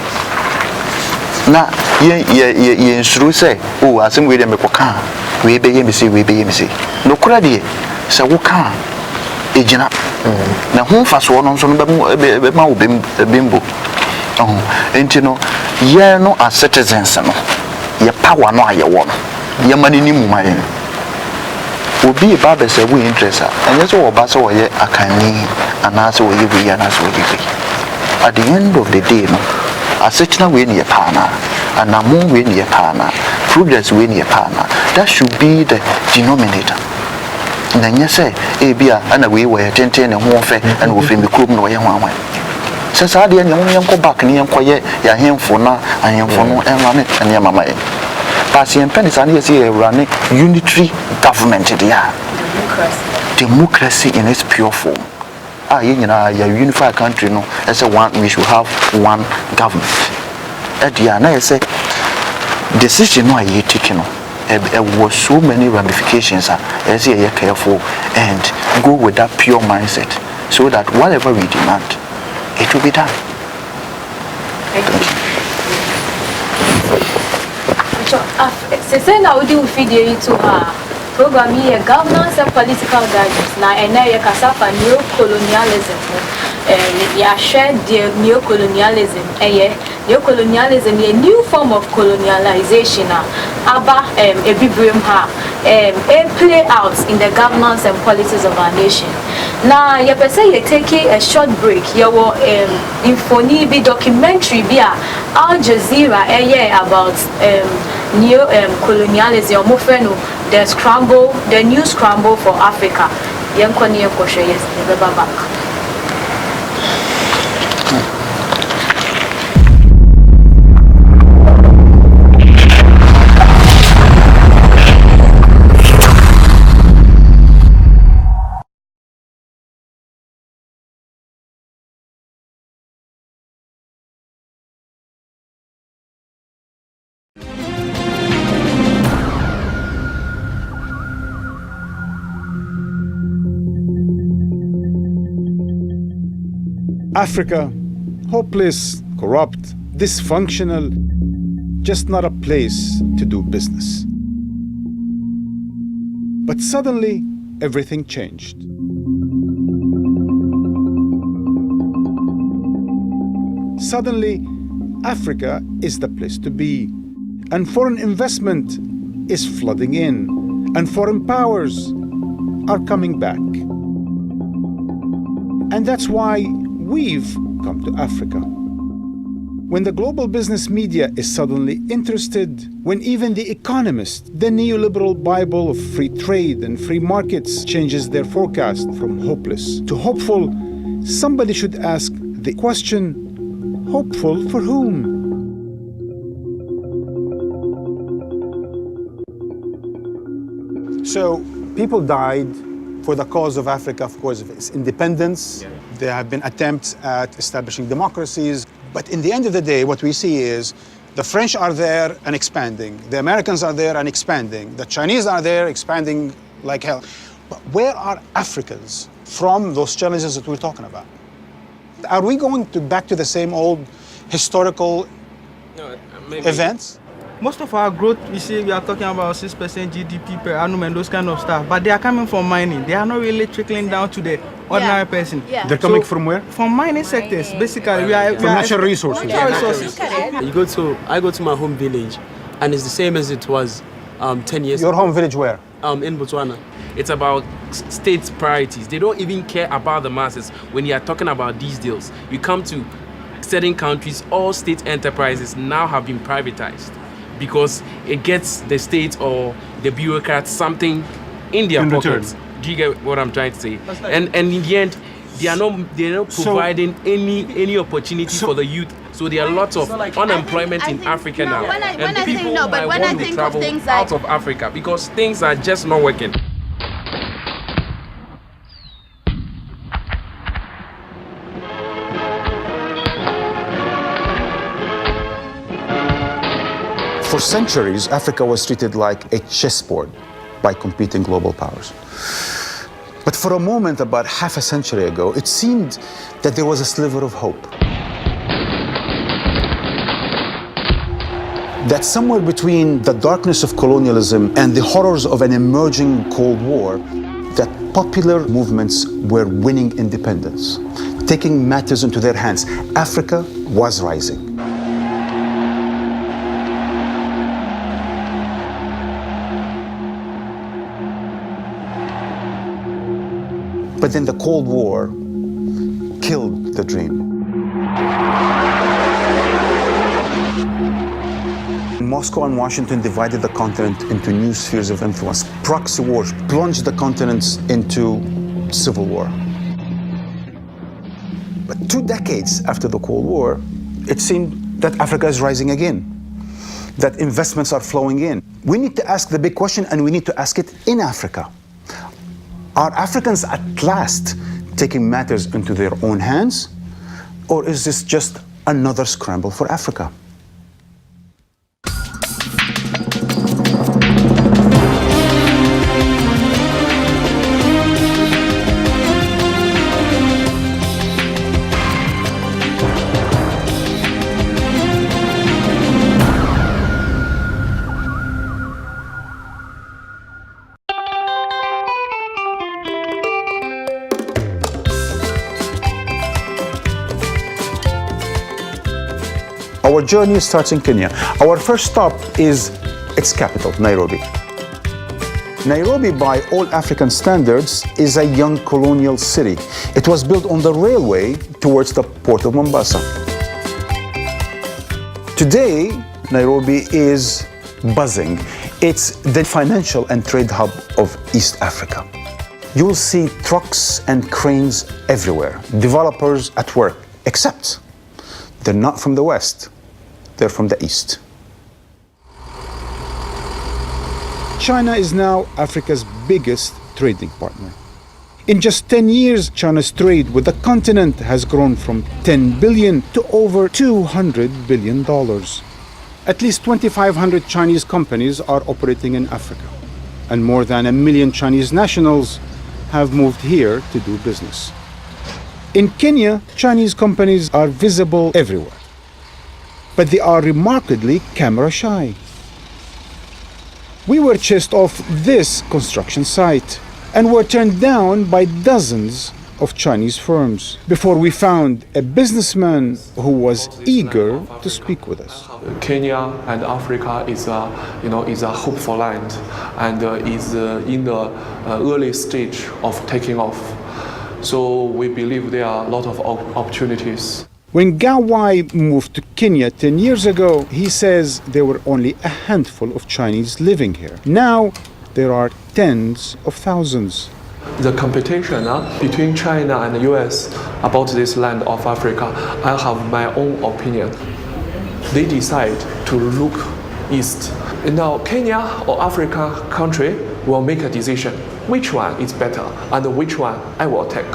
Na ye nsuru say oh asem we dem mekoka we be yemi say no credit say wo ka ejina na ho fa so no so no be ma wo bembo enti no ye no as citizens no ye power no aye wo no ye manini mu ma ye obi ba be say we interest and so wo ba so wo ye akani ana so wo ye bi ana so wo ye bi at the end of the day no asetina we ne pana and among we ne pana progress we ne pana that should be the denominator na nyese e bia ana we we tenten ne ho fe ana wo fe mi krom no ye ho anwan se sa de ne ho yenko back ne yenko ye ya hemfo na ahemfo no enwa ne mama ye pasien penisa ne ye run unitary government there democracy in its pure form ya unified country no as a one we should have one government dia na say decision no aye taken no was so many ramifications as you careful and go with that pure mindset so that whatever we demand it will be done. Thank you. Say now we do video to her program here governance and political guidance na ene kasafa neo-colonialism ya share the neo-colonialism neo-colonialism a new form of colonialization aba ebibrem ha play out in the governance and politics of our nation. Now you say you take a short break you will infoni be documentary be Al Jazeera about neo-colonialism mofeno the new scramble for Africa. Yankoni Yakoshe, yes, never back. Africa, hopeless, corrupt, dysfunctional, just not a place to do business. But suddenly, everything changed. Suddenly, Africa is the place to be, and foreign investment is flooding in, and foreign powers are coming back. And that's why we've come to Africa. When the global business media is suddenly interested, when even The Economist, the neoliberal Bible of free trade and free markets, changes their forecast from hopeless to hopeful, somebody should ask the question, hopeful for whom? So people died for the cause of Africa, of course, of its independence. Yeah. There have been attempts at establishing democracies. But in the end of the day, what we see is the French are there and expanding. The Americans are there and expanding. The Chinese are there expanding like hell. But where are Africans from those challenges that we're talking about? Are we going back to the same old historical events? Most of our growth, we see, we are talking about 6% GDP per annum and those kind of stuff, but they are coming from mining. They are not really trickling down to the ordinary person. Yeah. They're coming from where? From mining sectors, basically. We are natural resources. I go to my home village, and it's the same as it was 10 years ago. Your home ago. Village where? In Botswana. It's about state priorities. They don't even care about the masses when you are talking about these deals. You come to certain countries, all state enterprises now have been privatized, because it gets the state or the bureaucrats something in their pockets. Do you get what I'm trying to say? And in the end, they're not providing any opportunity for the youth. So there are lots of unemployment in Africa now. And people might want to travel out of Africa because things are just not working. For centuries, Africa was treated like a chessboard by competing global powers. But for a moment, about half a century ago, it seemed that there was a sliver of hope. That somewhere between the darkness of colonialism and the horrors of an emerging Cold War, that popular movements were winning independence, taking matters into their hands. Africa was rising. But then the Cold War killed the dream. Moscow and Washington divided the continent into new spheres of influence. Proxy wars plunged the continents into civil war. But 2 decades after the Cold War, it seemed that Africa is rising again, that investments are flowing in. We need to ask the big question, and we need to ask it in Africa. Are Africans at last taking matters into their own hands, or is this just another scramble for Africa? Our journey starts in Kenya. Our first stop is its capital, Nairobi. Nairobi, by all African standards, is a young colonial city. It was built on the railway towards the port of Mombasa. Today, Nairobi is buzzing. It's the financial and trade hub of East Africa. You will see trucks and cranes everywhere, developers at work, except they're not from the West. They're from the East. China is now Africa's biggest trading partner. In just 10 years, China's trade with the continent has grown from 10 billion to over $200 billion. At least 2,500 Chinese companies are operating in Africa, and more than 1 million Chinese nationals have moved here to do business. In Kenya, Chinese companies are visible everywhere, but they are remarkably camera shy. We were chased off this construction site and were turned down by dozens of Chinese firms before we found a businessman who was eager to speak with us. Kenya and Africa is a hopeful land and is in the early stage of taking off. So we believe there are a lot of opportunities. When Gawai moved to Kenya 10 years ago, he says there were only a handful of Chinese living here. Now there are tens of thousands. The competition between China and the US about this land of Africa, I have my own opinion. They decide to look east. Now Kenya or Africa country will make a decision which one is better and which one I will take.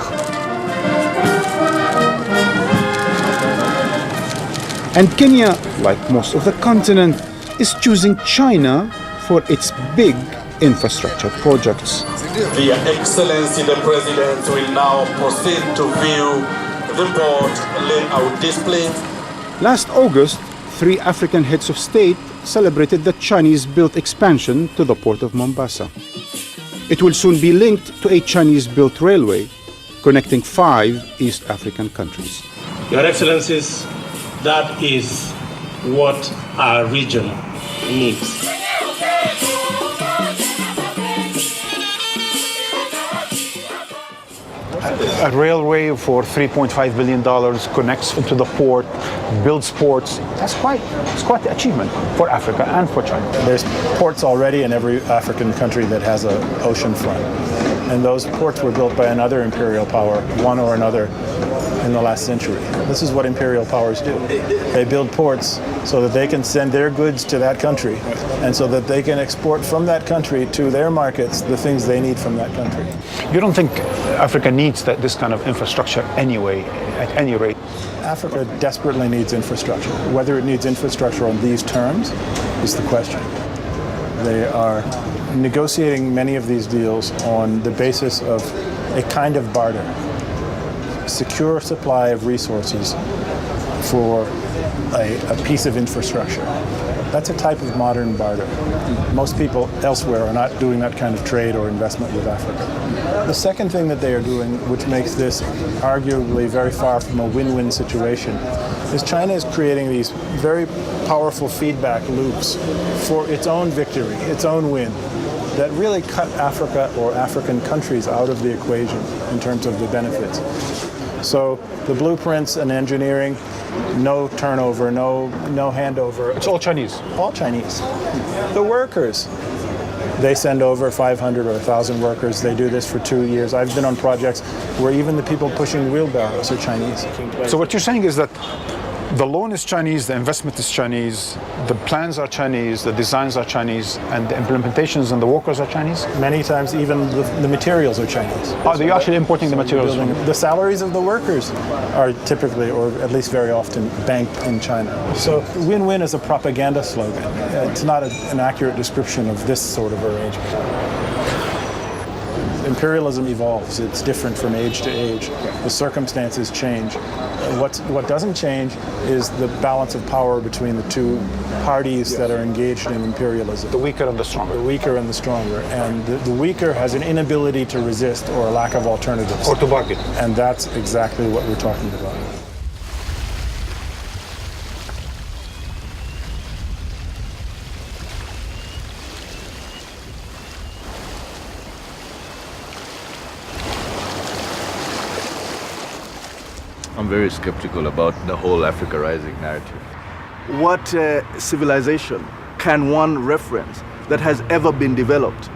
And Kenya, like most of the continent, is choosing China for its big infrastructure projects. Their Excellency the President will now proceed to view the port layout display. Last August, 3 African heads of state celebrated the Chinese-built expansion to the port of Mombasa. It will soon be linked to a Chinese-built railway connecting 5 East African countries. Your Excellencies, that is what our region needs. A railway for $3.5 billion connects into the port, builds ports. It's quite the achievement for Africa and for China. There's ports already in every African country that has an ocean front. And those ports were built by another imperial power, one or another, in the last century. This is what imperial powers do. They build ports so that they can send their goods to that country and so that they can export from that country to their markets the things they need from that country. You don't think Africa needs this kind of infrastructure anyway, at any rate? Africa desperately needs infrastructure. Whether it needs infrastructure on these terms is the question. They are negotiating many of these deals on the basis of a kind of barter. Secure supply of resources for a piece of infrastructure. That's a type of modern barter. Most people elsewhere are not doing that kind of trade or investment with Africa. The second thing that they are doing, which makes this arguably very far from a win-win situation, is China is creating these very powerful feedback loops for its own victory, its own win, that really cut Africa or African countries out of the equation in terms of the benefits. So the blueprints and engineering, no turnover, no handover. It's all Chinese. All Chinese. The workers, they send over 500 or 1,000 workers. They do this for 2 years. I've been on projects where even the people pushing wheelbarrows are Chinese. So what you're saying is that the loan is Chinese, the investment is Chinese, the plans are Chinese, the designs are Chinese, and the implementations and the workers are Chinese? Many times even the materials are Chinese. Oh, they're actually importing the materials? The salaries of the workers are typically, or at least very often, banked in China. So win-win is a propaganda slogan. It's not an accurate description of this sort of arrangement. Imperialism evolves. It's different from age to age. The circumstances change. What doesn't change is the balance of power between the two parties that are engaged in imperialism. The weaker and the stronger. The weaker and the stronger. And the weaker has an inability to resist or a lack of alternatives. Or to bargain. And that's exactly what we're talking about. I'm very skeptical about the whole Africa Rising narrative. What civilization can one reference that has ever been developed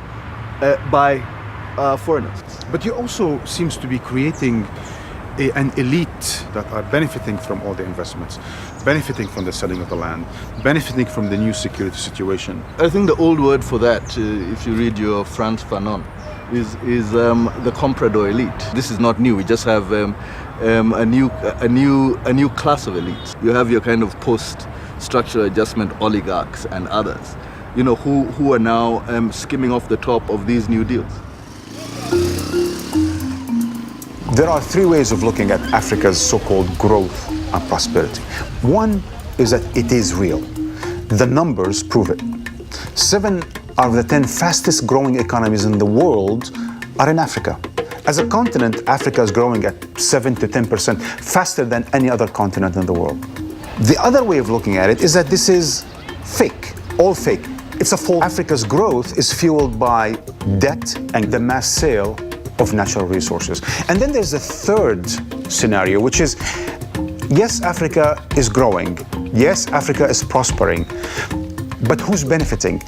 by foreigners? But you also seems to be creating an elite that are benefiting from all the investments, benefiting from the selling of the land, benefiting from the new security situation. I think the old word for that, if you read your Frantz Fanon, is the comprador elite. This is not new. We just have a new class of elites. You have your kind of post-structural adjustment oligarchs and others, who are now skimming off the top of these new deals. There are three ways of looking at Africa's so-called growth and prosperity. One is that it is real. The numbers prove it. 7 out of the 10 fastest growing economies in the world are in Africa. As a continent, Africa is growing at 7 to 10% faster than any other continent in the world. The other way of looking at it is that this is fake, all fake. It's a false. Africa's growth is fueled by debt and the mass sale of natural resources. And then there's a third scenario, which is, yes, Africa is growing. Yes, Africa is prospering. But who's benefiting?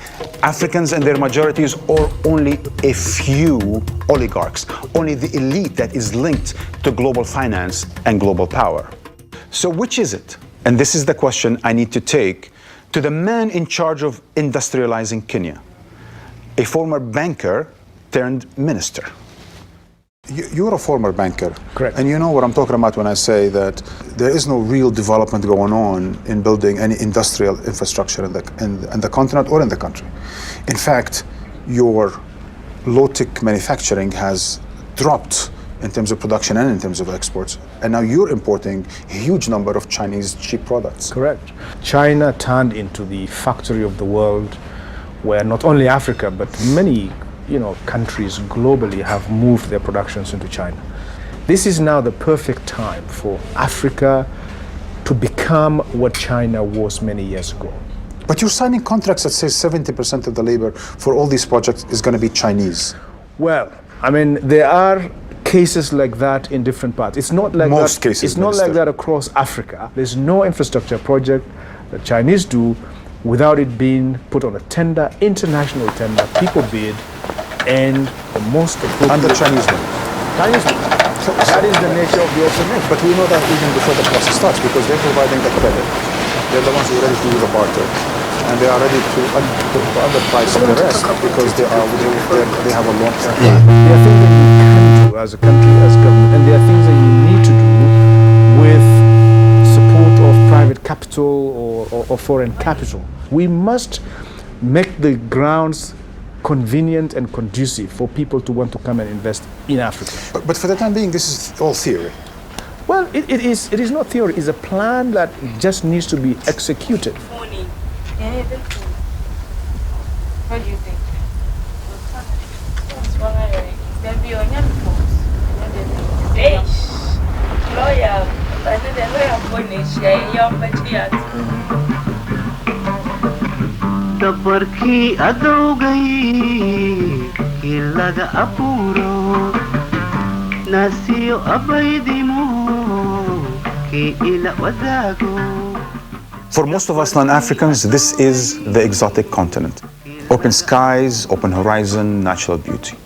Africans and their majorities, or only a few oligarchs, only the elite that is linked to global finance and global power. So which is it? And this is the question I need to take to the man in charge of industrializing Kenya, a former banker turned minister. You're a former banker. Correct. And you know what I'm talking about when I say that there is no real development going on in building any industrial infrastructure in the continent or in the country. In fact, your low-tech manufacturing has dropped in terms of production and in terms of exports. And now you're importing a huge number of Chinese cheap products. Correct. China turned into the factory of the world, where not only Africa, but many countries globally have moved their productions into China. This is now the perfect time for Africa to become what China was many years ago. But you're signing contracts that say 70% of the labor for all these projects is going to be Chinese. Well, I mean, there are cases like that in different parts. It's not like Most that, cases, it's not Minister. like that across Africa. There's no infrastructure project that Chinese do without it being put on a tender, international tender, people bid, and the most appropriate... Under Chinese money. Chinese money. So that is the nature of the open net. But we know that even before the process starts, because they're providing the credit. They're the ones who are ready to do the barter. And they are ready to underprice the rest because they have a long-term plan. There are things that you can do as a country, as government, and there are things that you need to do with support of private capital or foreign capital. We must make the grounds convenient and conducive for people to want to come and invest in Africa. But for the time being, this is all theory. Well, it is not theory. It's a plan that just needs to be executed. What do you think? Dabarki adogay ilaga apuro nasiyo abaydimo ki ila wadago. For most of us non-Africans, this is the exotic continent. Open skies, open horizon, natural beauty.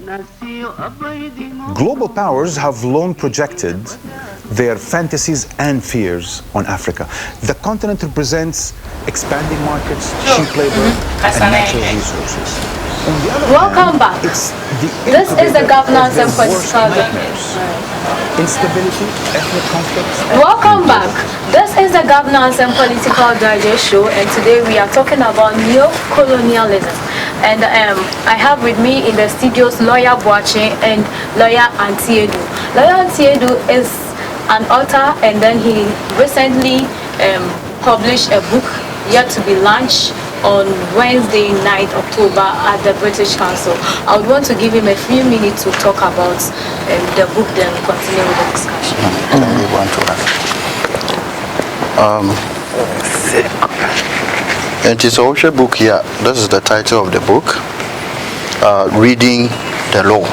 Global powers have long projected their fantasies and fears on Africa. The continent represents expanding markets, cheap labor, and natural resources. Welcome back. This is the governance and political instability, ethnic conflicts. Welcome back. This is the Governance and Political Digest Show, and today we are talking about neo-colonialism. And I have with me in the studios lawyer Boache and lawyer Antiedu. Lawyer Antiedu is an author, and then he recently published a book yet to be launched on Wednesday 9th October at the British Council. I would want to give him a few minutes to talk about the book, then continue with the discussion. We want to it is also a book here. This is the title of the book, Reading the Law.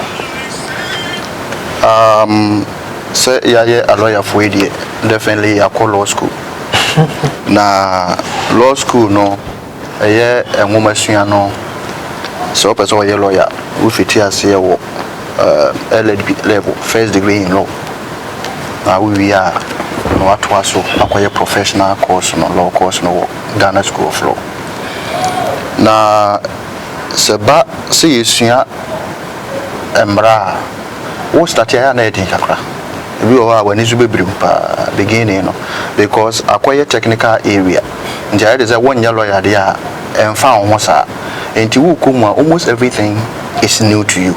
Say a lawyer for it, definitely a law school. Na law school no. A woman, so person a lawyer who fit here say LLB level, first degree in law. Now we are no so acquire professional course no law course no Ghana School of Law. Na seba see sua embra wo start here na edin kakra. We are when is beginning because acquire technical area. There is a 1 year lawyer there and found once and almost everything is new to you.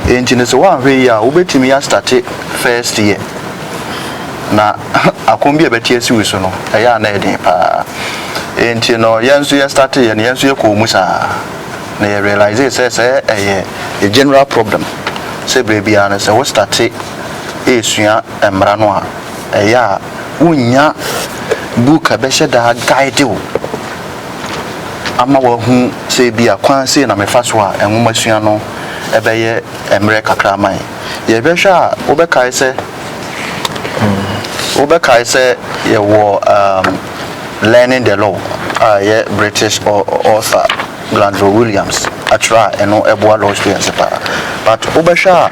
enti so one hwe ya obetimi ya start first year na akombi ebeti asiwi so no eya na eden pa enti no yenso ya start ye yenso ye ko musa na ye realize say a general problem say baby ana say we start esua emra no a eya unya book abehye da guide wo ama wo hu say bia kwan say na mefa so a enwoma sua no ebeye emre kakra man ye behwe a obekai say ye wo learning the law yeah British author Glanville Williams atra eno eboa law students but obesha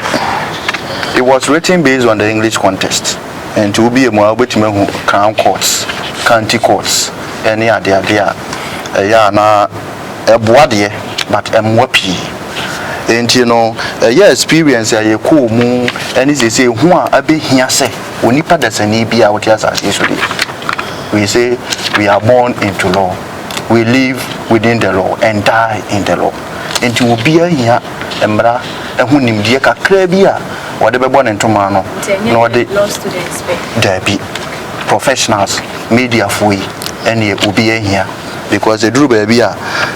it was written based on the English context and to be a more betime crown courts county courts any ade ya na eboa de but emwa pi enti no yeah experience ya ko mu any say hu a abehia se onipa dasani bia what as yesterday we say we are born into law, we live within the law and die in the law. And to be here, Embra, and who named Dia Crabia, whatever born into Mano, nor the law students, there be professionals, media free, and ye will be here because the Drew Baby,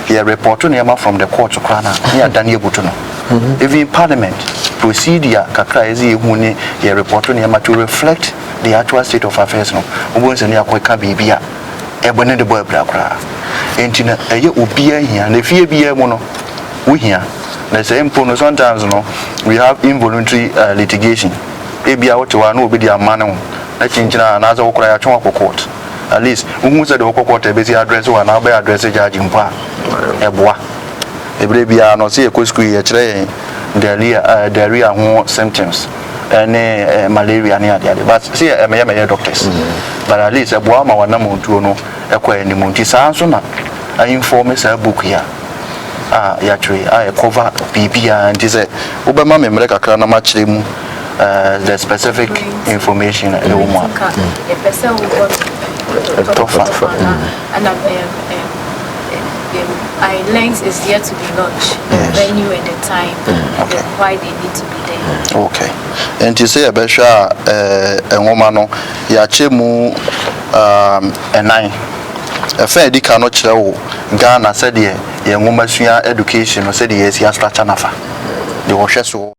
he reported from the court to Krana, here Daniel Butuno. Even in Parliament, procedure Kakrazi, who he reported to reflect the actual state of affairs no obonse ne akweka bibia ebone de boy brakra entina eye obia hia na fie bia mu no wo hia na say impo no sometimes no we have involuntary litigation ebia wote wa na obedi amane ho na chinchina na aza wokra ya twon court at least unhu say the court ebesi address wa na ba address judge mpa eboa ebre bia no say ekosku ye kire diarrhea ho symptoms any malaria near the other. But see, I am doctors. But at least a boama wana montu no ekwa ni monti sanso na I inform us a book here. Yatri I cover BB and is a Obama member kakra na match them the specific information the woman. A person who got and I length is yet to be launched. Venue and the time and why they need to be there. Okay. And you say a besha a woman no yachemu a 9. A fair di cannot show Ghana said ye woman education or said yes he structure nafa. The washer so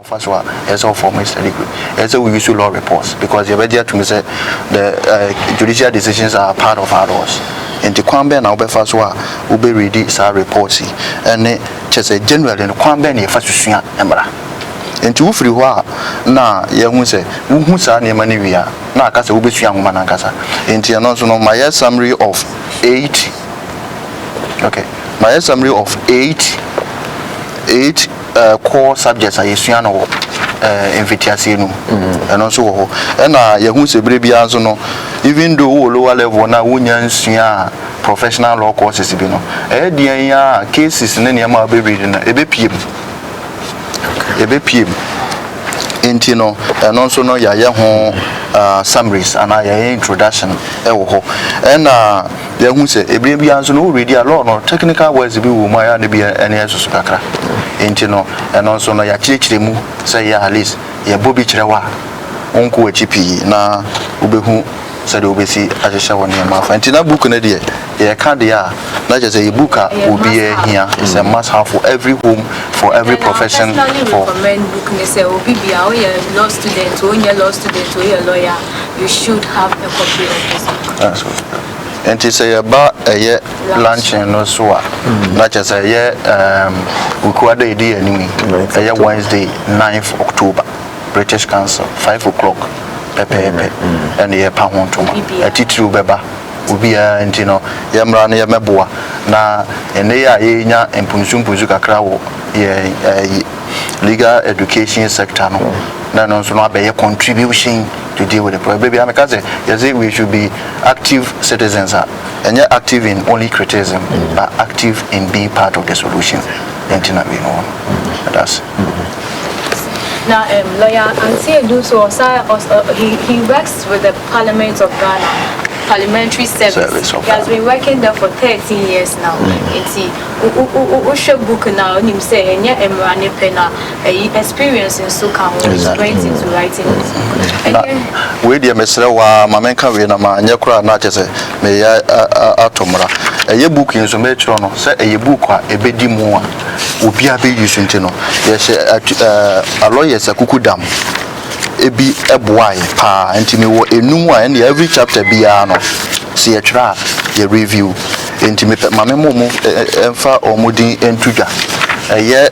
first one as all for Mr. Liquid. As we use law reports because you're ready to say the judicial decisions are part of our laws. And the Kwambe now be first one will be ready sa reports and just a general in Kwambe near first suya embra. And to free wa na ye say who sa near money we are na kasa will be young man kasa. And the announcement of my summary of 8. Okay, my summary of 8 core subjects are Yasuano Invitiasino and also and Yahoo Sebrebia no even though lower level na Wunyan professional law courses bino dia cases in any amount be reading a BPM intino and also no ya summaries and introduction and Yahoo say Ebrebians no read a law no technical words be my be any kakra intino and also no ya chirichirimu say ya at least ya bobi chirewa onko achipi na ubehu said obesi ajesha woni ma fa intina book na de ya card ya na just a book obi here is a must have for every home for every profession for recommend book me say obi bia o ya law student o ya law student o ya lawyer you should have a copy of this book. That's good. And to say about a year lunch and also not just a year we could a day anyway a year Wednesday 9th October British Council 5 o'clock pepe and the pound to a teacher beba will be a and you know yamra na yameboa na ene ya yenya empunzumpuzu kakra wo legal education sector no na no so no be contribution to deal with the problem. Baby, I'm because you say we should be active citizens and you're active in only criticism but active in being part of the solution. Then we know that's now lawyer Anthony Duso he works with the Parliament of Ghana parliamentary service. He has been working there for 13 years now. share book now nim say enya emrane pena experience so can went into writing we dey mesre wa mamenka we na ma nya kura na chese me ya atomra eye book yin so me chiro no say eye book a ebedi mu a obi a be use ntino ye she lawyers akukudam ebi eboaye pa ntimi wo enum a and every chapter bia no see ye try ye review ntimi mame momo emfa omudin entudwa eye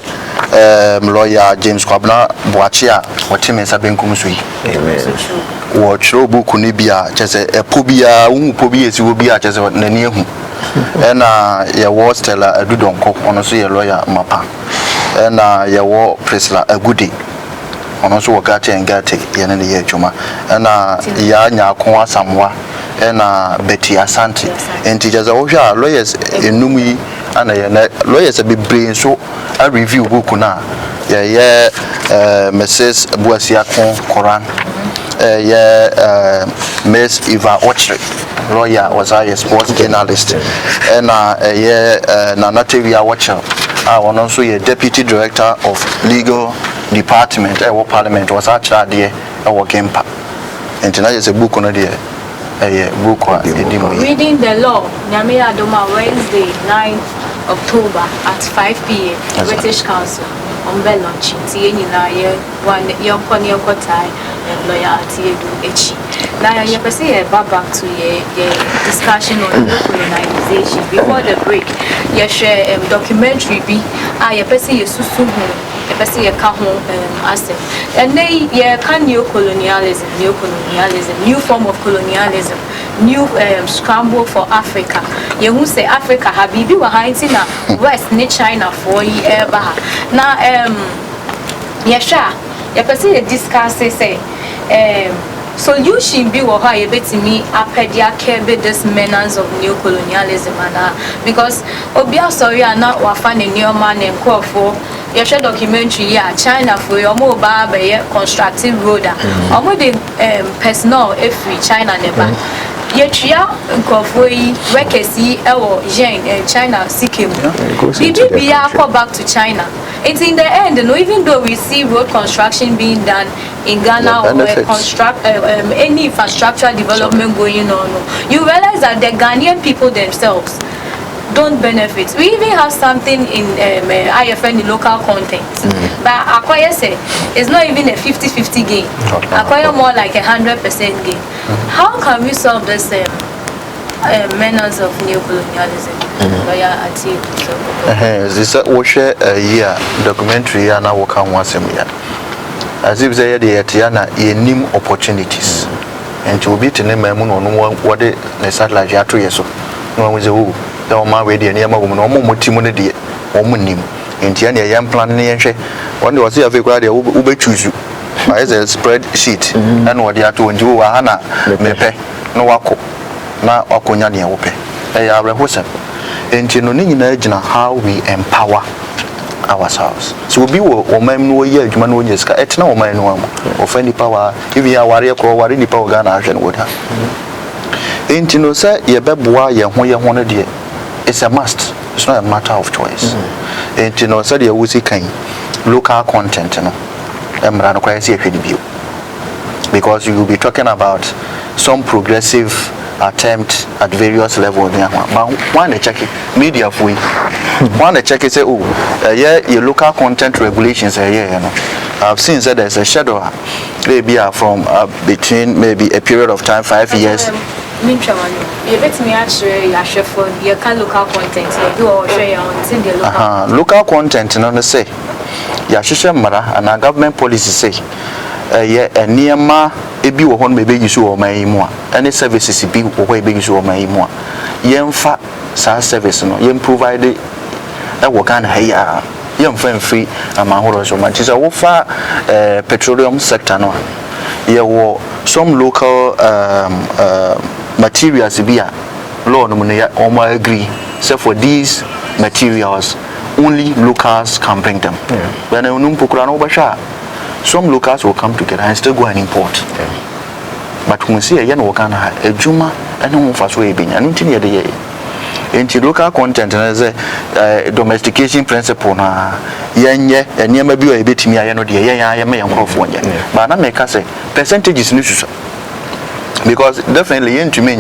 lawyer James Kwabena Boachi a wotime sa benkum so yi wo chiro book ni bia chese epobia wu pobia esi wo bia chese nani ehu ena ye wo Stella Adudonko ono so ye lawyer mapa ena ye wo Priscilla Agudi ono so wogate engate ye ne ye adwuma ena ya nyakon asamwa ena Betty Asante enti jaza wo hwa lawyers enum yi ana ye lawyers be brain so a review book na ye Mrs. Buasiakon Koran Miss Eva Ochre lawyer was a sports journalist and Nanatevia Watcher one also a deputy director of legal department our parliament was actually our Gempa and tonight is a book on a book reading the law Nyamia Doma Wednesday 9th October at 5 p.m. British Council on Belonchi Tienina one Yokon Yokotai and loyalty do echi. Now you can see back to your discussion on colonization before the break. You share documentary be you can see your susu you can see your kahon asset. And they can new colonialism, new form of colonialism, new scramble for Africa. You who say Africa habibi wa haitina West ni China for ever. Now yesha you can see the discuss say solution be what I bet me apedia kebe this menace of neocolonialism because obia sorry na wafan new man and call for your documentary China for your mobile constructive road or the personal every China never yetria nkofoi rekesi ewo China sikem bibi ya go back to China. It's in the end, even though we see road construction being done in Ghana or any infrastructural development going on, you realize that the Ghanaian people themselves don't benefit. We even have something in IFN local content, but Acquire say it's not even a 50-50 gain. Acquire more like 100% gain. How can we solve this menace of neocolonialism? This we share a year documentary and our can once a year. As if they had Tiana nim opportunities. And to be to name on what they satellite 2 years old. No one was a who, the Oma way near my woman, or more timidity, woman nim. In Tiana, young planning, one was here, Uber choose you. As a spreadsheet, and what you are to do, Hana, Mepe, no wako, na Wakonyani Ope. They are a wholesome. And you know, how we empower ourselves. So we will no year, you know, it's no man of any power. If you are warrior or any power, Ghana and water. And you know, sir, ye beboa, ye when you want to it's a must, it's not a matter of choice. And you know, sir, you will see kind local content, you know, because you will be talking about some progressive attempt at various levels. But one check it, media for one check it say, oh, your local content regulations are here. You know, I've seen that there's a shadow, maybe from between maybe a period of time 5 years. You bet me actually your for your local content. You do or share on the local content. You know, say, your social mara and our government policy say, yeah, near ma. Ebi wo hon mebe yisu o man mu a any services bi wo ho ebe yisu o man mu a yemfa sa service no yem provide e wo kan ha ya yemfa free amahoro so man tisa wo fa petroleum sector no ye wo some local materials bi a law no ne o ma agree say for these materials only locals can bring them when unum pokura no basha some locals will come together and still go and import. But when we see a young worker, a juma, and no one for so a bin, and until the Into local content and as a domestication principle na yenye enema bi o ebetimi aye no de yen me yankrofo nye but na make say percentages ni susu because definitely into me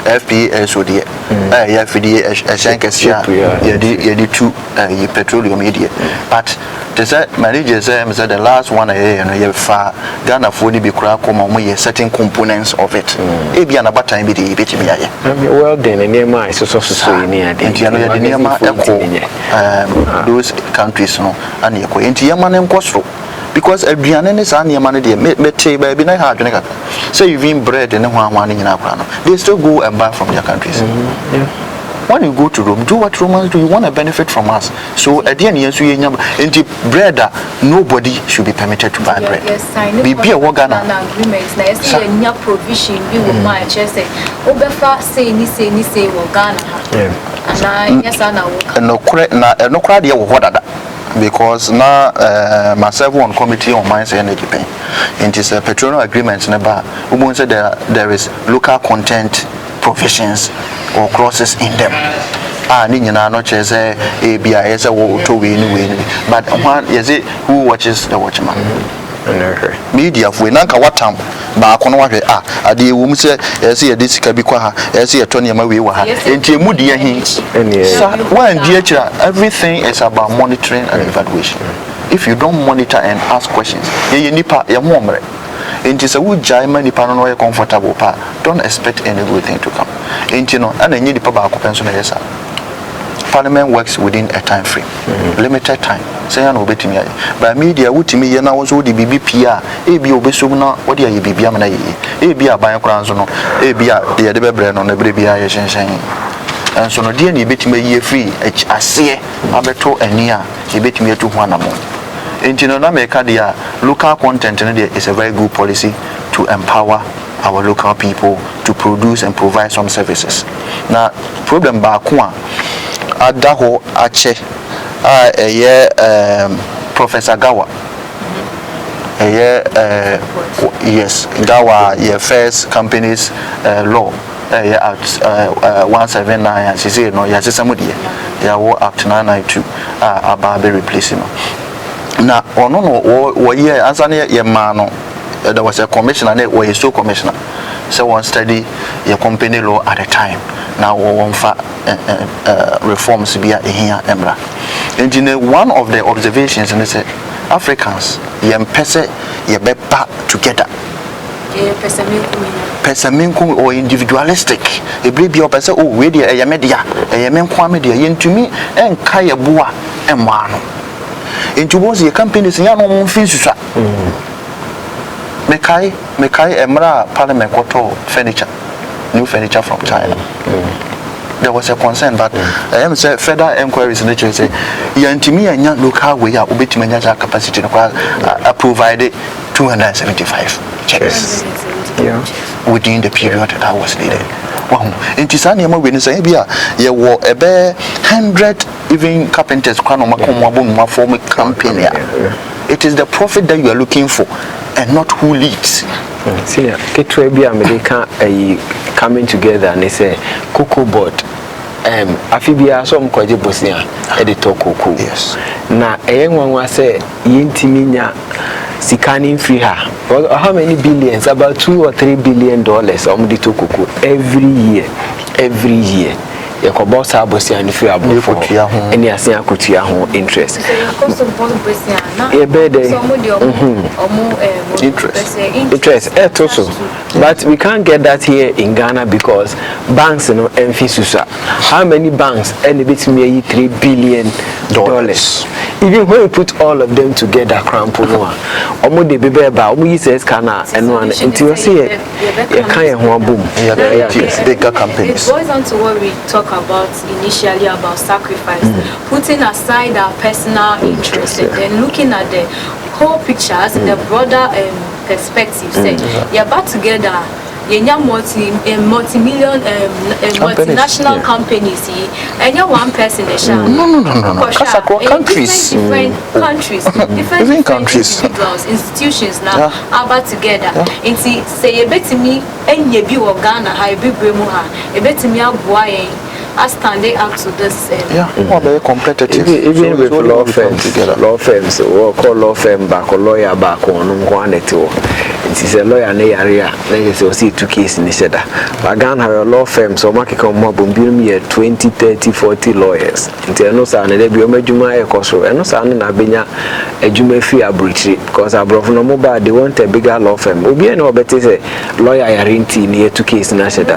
FPS or the FDA Shankesia the two petroleum media but they said managers said the last one you far Ghana for the bikura come certain components of it e bia na batan bi de betimi aye well then enema is so near those countries no and e ko enti yema ne nkosro because aduane ne sa niam na de mete ba bi na ha adwene kaka say you even bread and hwan ne nyina kra no they still go and buy from their countries. When you go to Rome, do what Romans do. You want to benefit from us. So at the end, yes, we into bread. Nobody should be permitted to buy bread. Yes, be a Wagana agreements. Na yes, any provision we will my just say. Obefa say ni Wagana. And yes, I know. No crowd here what that because now myself on committee on mines and energy pay. It is a petroleum agreement. Never. We say there is local content provisions or clauses in them. Ni nyina no chese ABIS to win but one is it who watches the watchman. Media for nanka watam ba akono wahwe ade wum se ese ye sika bi kwa ha ese ye toni ma we wa ha enti emudi ye hin one dia kira everything is about monitoring and evaluation. If you don't monitor and ask questions ye nipa ye ho omre enti se wo jai ma nipa no ye comfortable pa don't expect any good thing to come enti no ana nyi nipa ba akopenso na yesa. Parliament works within a time frame, limited time. Say no betimi aye. By media wutimi ye na wo so di BBPA, e bi obesum na wo di aye bibia ma na ye. E bi aban kran so no, e bi a de de bebre no na bre bia ye hyenhyen. Enso no de na betimi ye free ase abeto ani a ye betimi atu ho anamo. Enti no na meka dia local content no there is a very good policy to empower our local people to produce and provide some services. Now problem ba ko a adaho ache Professor Gawa yes Gawa your first companies law act 179 and she say no ya sesamudi ya wo act 992 about be replacing na ono no wo ye answer ye ma no there was a commissioner or a so commissioner so one study your company law at a time now one fa reforms be here emra engineer one of the observations and they say Africans yempese yebeba together pesaminkum or individualistic e brebi opese oh we dey eyemedia eyemenkwa media yentumi enka yeboa emwa no enti wo se companies ya no mfinsusua Mekai Emra Parliament Koto furniture, new furniture from China. There was a concern, but I am say further enquiries in nature say yantimi anya local way a obetimi anya capacity no provided 275 checks within the period that was needed. Wow, intisani ama we say bia ye wo ebe 100 even carpenters kwano makomwa form company. It is the profit that you are looking for and not who leads. See, America coming together and they say cocoa board. Afibia some kwaje bosia editor cocoa. Yes. Na eyenwa say yintiminya sikani free her. How many billions? About $2 or $3 billion the cocoa every year. Yakobo sa bosia ni free abo for any asia akutia ho interest. Interest also. But we can't get that here in Ghana because banks no emphisusa. How many banks any bit me $3 billion? Even when we put all of them together, crampono, omo de bebe ba, omo use kana and one until you see it, you can't boom. Bigger companies. It boils down to what we talk about initially about sacrifice, putting aside our personal interest and then looking at the whole picture as the broader perspective. Say, you're back together. Multi-million multinational companies and you're one person no countries different countries different countries individuals institutions now about together and say a bit to me and ye be Ghana ha be bremu ha a bit to me aboa are standing up to this. More very competitive. Even with law firms, or call law firm back or lawyer back on one at all. It is a lawyer in the area. Let us see 2 cases in the shed. But Ghana have a law firm, so market come mob and build me 20, 30, 40 lawyers. Until no son, they be a Juma Koso, and no son in Abinia, a Juma fee a breach because I brought no mobile, they want a bigger law firm. Obi no better say lawyer Yarinti near 2 cases in the shed.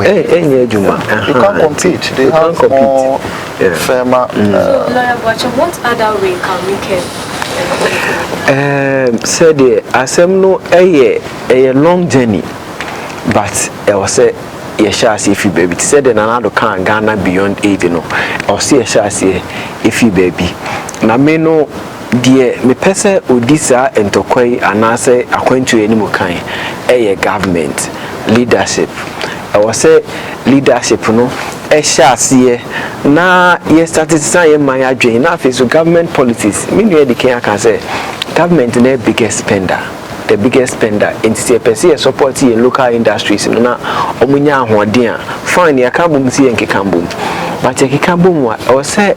Hey, Juma. You can't compete. They have more firmer. So, Lawyer Watcher, what other way can we get? Said the assembly a long journey, but I was say yes, if you baby said another can Ghana beyond 80 no, or see a chassis if you baby. Na me no dear me pese odisa entokoi anase akwantu enimu kan government leadership. I was say leadership no chassis na ye started say my adwin na face government policies. Me no the can say government na biggest spender. The biggest spender in CPC support in local industries na omunya ahoden fine ya kambum si en kekambum but ye kekambum wa o say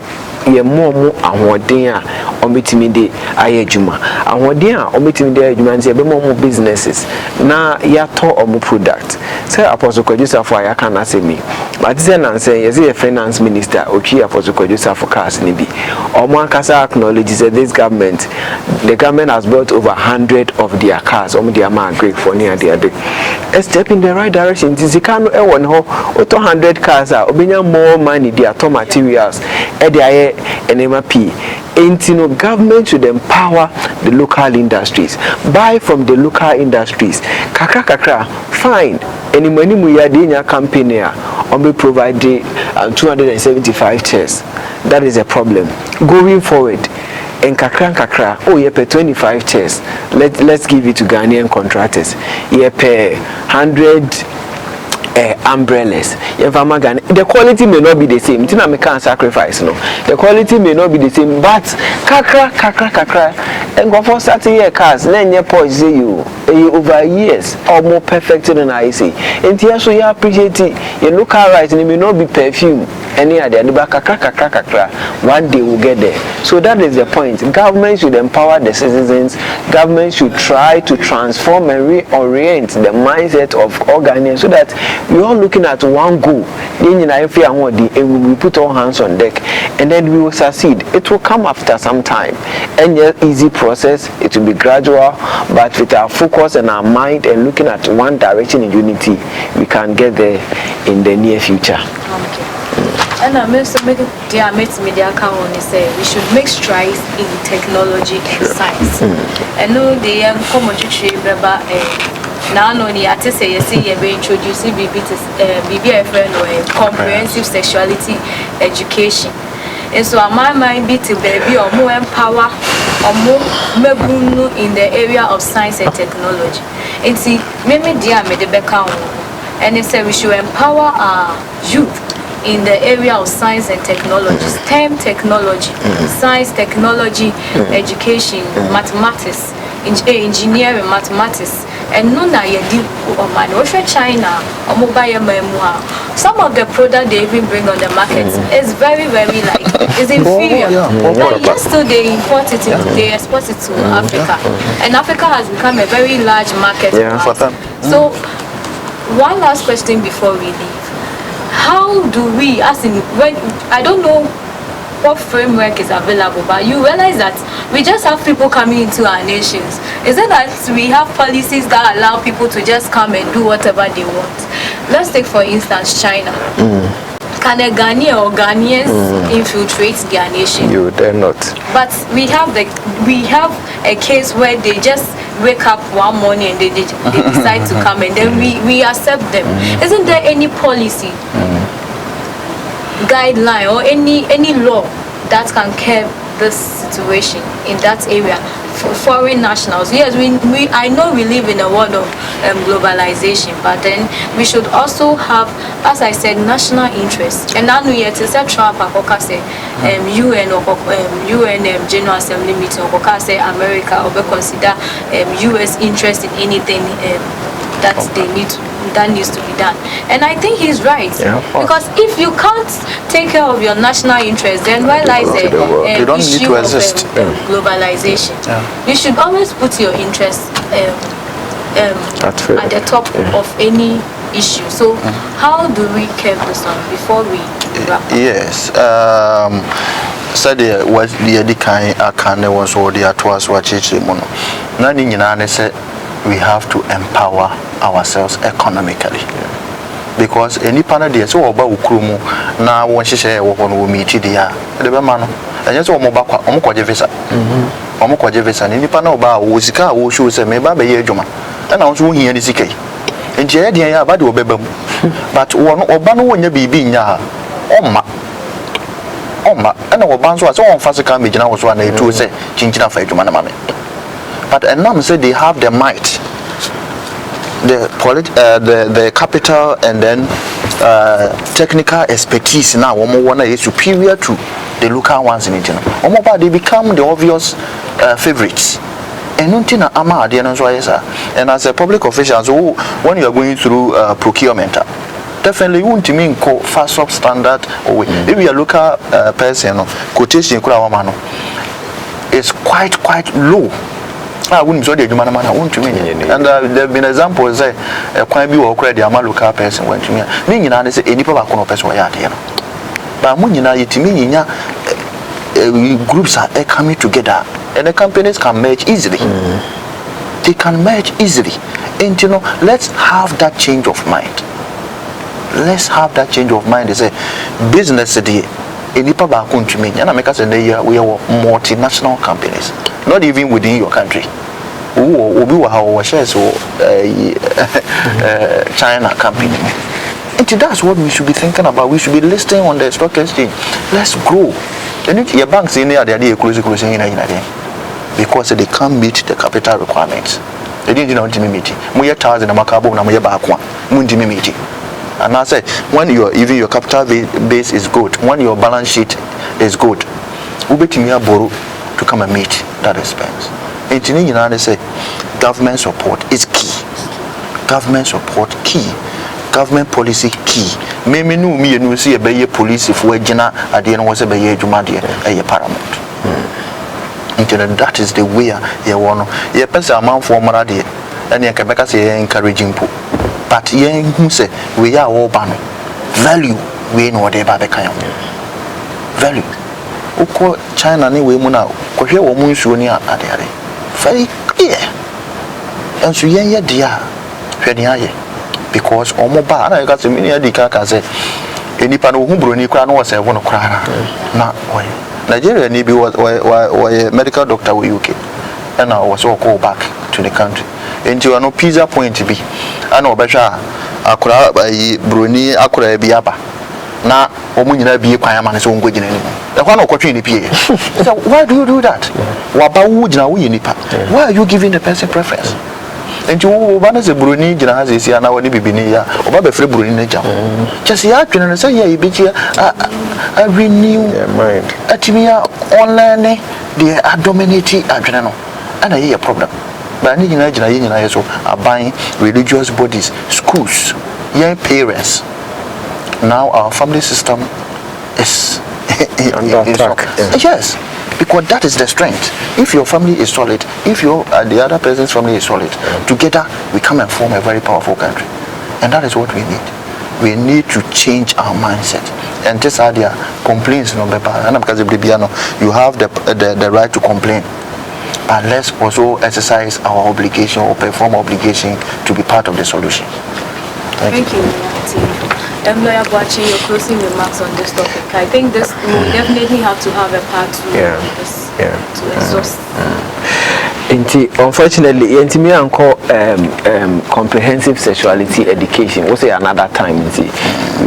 ye mo ahoden a ometimi de ayedwuma ahoden a ometimi de ayedwuma nse be mo businesses na ya to omo product say Apostle Kwadwusafo ya kan asemi but say na say ye finance minister ochi Apostle Kwadwusafo cars ni bi omo ankasa acknowledge that this government, the government has bought over 100 of their cars their man great for near the other. A step in the right direction. Tizikano e ho 100 cars are obenya more money their to materials e their NMP. Intino government should empower the local industries. Buy from the local industries. Kakra fine. Any money we are doing a campaign here be provide 275 chairs. That is a problem. Going forward, and kakra, oh you pay 25 chairs. Let's give it to Ghanaian contractors. You pay 100 umbrellas. The quality may not be the same. Tina me can't sacrifice no. The quality may not be the same, but kakra. And go for 30 year cars. Then your points say you over years or more perfect than I see. And here so you appreciate it. You look alright and it may not be perfume. Any other kakra. One day we'll get there. So that is the point. Government should empower the citizens. Government should try to transform and reorient the mindset of all Ghanaians so that we are looking at one goal. And we put our hands on deck and then we will succeed. It will come after some time. And yet easy process, it will be gradual, but with our focus and our mind and looking at one direction in unity, we can get there in the near future. And I also make the media account say we should make strides in technology and science. And no, the young commentary about now only I say you see you introducing BBFN or comprehensive sexuality education. And so my mind be to baby or more empower or more mebunu in the area of science and technology. And see, maybe dear made the back and they say we should empower our youth in the area of science and technology, STEM technology, science, technology, education, mathematics, engineering, mathematics. And no na yedi o man China or mobile memoir. Some of the product they even bring on the market is very like is inferior. Like yesterday they import it they export it to Africa. And Africa has become a very large market for them. So one last question before we leave. How do we, as in, when I don't know what framework is available, but you realize that we just have people coming into our nations. Is it that we have policies that allow people to just come and do whatever they want? Let's take for instance China. Can a Ghanaian or Ghanaians infiltrate their nation? You dare not. But we have a case where they just wake up one morning and they decide to come and then we accept them. Isn't there any policy, guideline or any law that can curb this situation in that area for foreign nationals? Yes, I know we live in a world of globalization, but then we should also have, as I said, national interest. And now we have to say Trump say UN General Assembly meeting say America or consider US interest in anything that they need to that needs to be done. And I think he's right. Because if you can't take care of your national interests, then where lies the issue of globalization? You should always put your interests at the top of any issue. So how do we curb this one before we wrap up? Yes. Said was the Edikai Akane was or the Atwas Wachichi Mono. Nani Nane said we have to empower ourselves economically. Because any panel there so about Ukrumu now when she say we meet the Bemano. And just Omobaka Omko Visa. Omko Visa, any panel about Uzika, who shows a Meba Juma. And I was here in the CK. And Jedia Badu Bebum. But one Obano when you be being ya. And our bands was all fast can be now was one day to say Chinchina for Jumanamame. But and now say they have the might, the capital, and then technical expertise now. One is superior to the local ones in it. They become the obvious favorites. And Nuntina Ama, and as a public official, so when you are going through procurement. Definitely won't mean fast up standard or if you are local person quotation is quite low. I wouldn't say the man won't mean and there have been examples say a quite be or credit a local person went to me. Meaning I say any person person but Munina it mean groups are coming together and the companies can merge easily. They can merge easily. And let's have that change of mind. Let's have that change of mind. They say business today in Nipa country and I make us we are multinational companies, not even within your country. Our shares China company. And that's what we should be thinking about. We should be listing on the stock exchange. Let's grow. And your banks in there they are closing because they can't meet the capital requirements. They didn't know meeting. We are thousand Macabo and we are back one. Meeting. And I said, when even your capital base is good, when your balance sheet is good, we bet me borrow to come and meet that expense. And they say, government support is key. Government support key. Government policy key. Maybe no me and see a bay police if we're Jena at the end was a bay Jumadia, a paramount. And that is the way you want to. You pass a amount for Maradi, and you can make us encouraging people. But yen who say we are all banner value we know they babe kan value uko China ni we mu na ko hwe wo mu nsuo ni ade very clear and so yen ye dia hwe ni aye because omo ba na ka se mini adi ka say enipa no hu broni kra no se wono kra na oy Nigeria ni bi was medical doctor we UK and I was all go back to the country into no pizza point be ana obehwa akura broni akura bi aba na omunyina bi kwan ama ne so ngo gina ni e kwa na okotwe ni pie so why do you do that waba wu gina wu nipa why are you giving the person preference enti wo ba na se broni gina ha se sia na woni bibini ya oba be free broni na jam just ya twene no say ya ibechi a renew mind atimia online they are dominating adwene no ana ye problem. But I so are buying religious bodies, schools, young parents. Now our family system is under attack. Yes, because that is the strength. If your family is solid, if the other person's family is solid, together we come and form a very powerful country. And that is what we need. We need to change our mindset. And just idea complaints no because you have the right to complain. But let's also exercise our obligation or perform obligation to be part of the solution. Thank you. Lawyer Boachi, your closing remarks on this topic. I think this will definitely have to have a part two to exhaust. Unfortunately, me uncle comprehensive sexuality education. We'll say another time.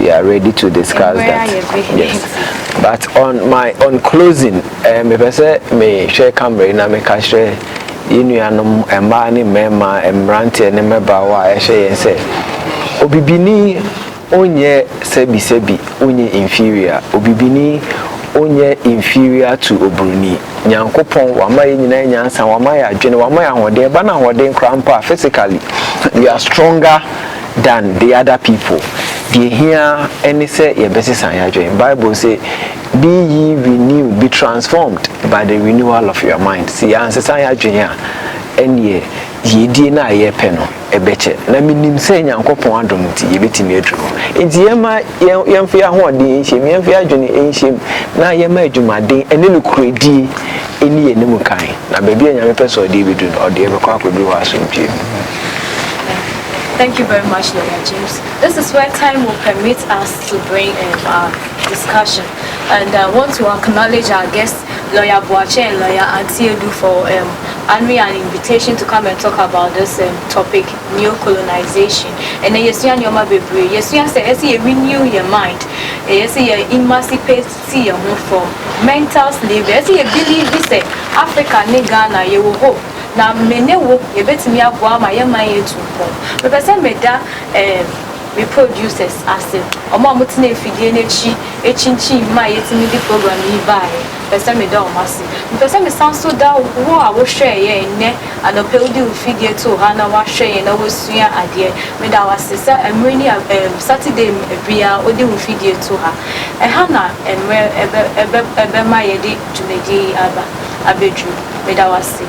We are ready to discuss that. Yes. But on closing, me share camera na me ka share inuanom emba ni mema emrante ne meba wa share say obibini onye sebi onye inferior obibini onye inferior to obruni nyankopon wama nyina nyansa wama ya adwene wama ya hode ba na hode nkrampa physically we are stronger than the other people. The here any say your best Bible say be ye renewed, be transformed by the renewal of your mind. See answer sayajwe any ye di na ye peno ebeche na minim say nyankopon adom ti ye betimi aduro enti yema yemfa ahode enhyem yemfa adwene enhyem na yema adwumaden ene no kuredi eni ye nemu kan na ba bia nyame peso ode bedu ode be kwa kwabi wa asomdwe. Thank you very much, Lawyer James. This is where time will permit us to bring our discussion. And I want to acknowledge our guests, Lawyer Boache and Lawyer Antiedu, for honoring an invitation to come and talk about this topic, neo-colonization. And then yes, you say, you renew your mind. Yes, you emancipate your home from mental slavery. Yes, you believe this Africa, Ghana, you will hope. Na menewo yebetimi agwa ma yema yetumpo me pese meda me producers ase omo amuti na efidie nechi echinchi ma yetimi di program yi bae pese meda omase me pese me sanso da wo a wo hwe ye enne anope odi ofidie to ha na wa hwe ye na wo sua ade me da wasesa emreni Saturday bia odi ofidie to ha ha na emre ebe ma ye di tumedi aba abedu me da wase